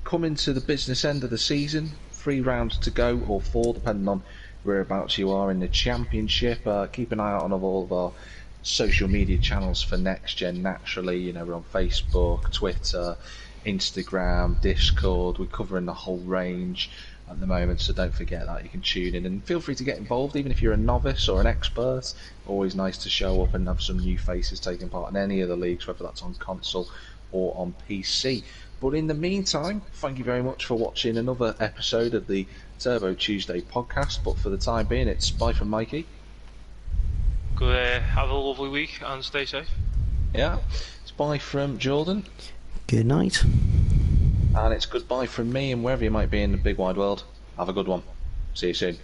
Speaker 3: coming to the business end of the season. 3 rounds to go, or 4, depending on whereabouts you are in the championship. Keep an eye out on all of our social media channels for NXTGEN. Naturally, we're on Facebook, Twitter, Instagram, Discord. We're covering the whole range. at the moment, so don't forget that. You can tune in and feel free to get involved, even if you're a novice or an expert. Always nice to show up and have some new faces taking part in any of the leagues, whether that's on console or on PC. But in the meantime, thank you very much for watching another episode of the Turbo Tuesday podcast. But for the time being, it's bye from Mikey.
Speaker 2: Good, have a lovely week and stay safe.
Speaker 3: Yeah, it's bye from Jordan.
Speaker 1: Good night.
Speaker 3: And it's goodbye from me, and wherever you might be in the big wide world, have a good one. See you soon.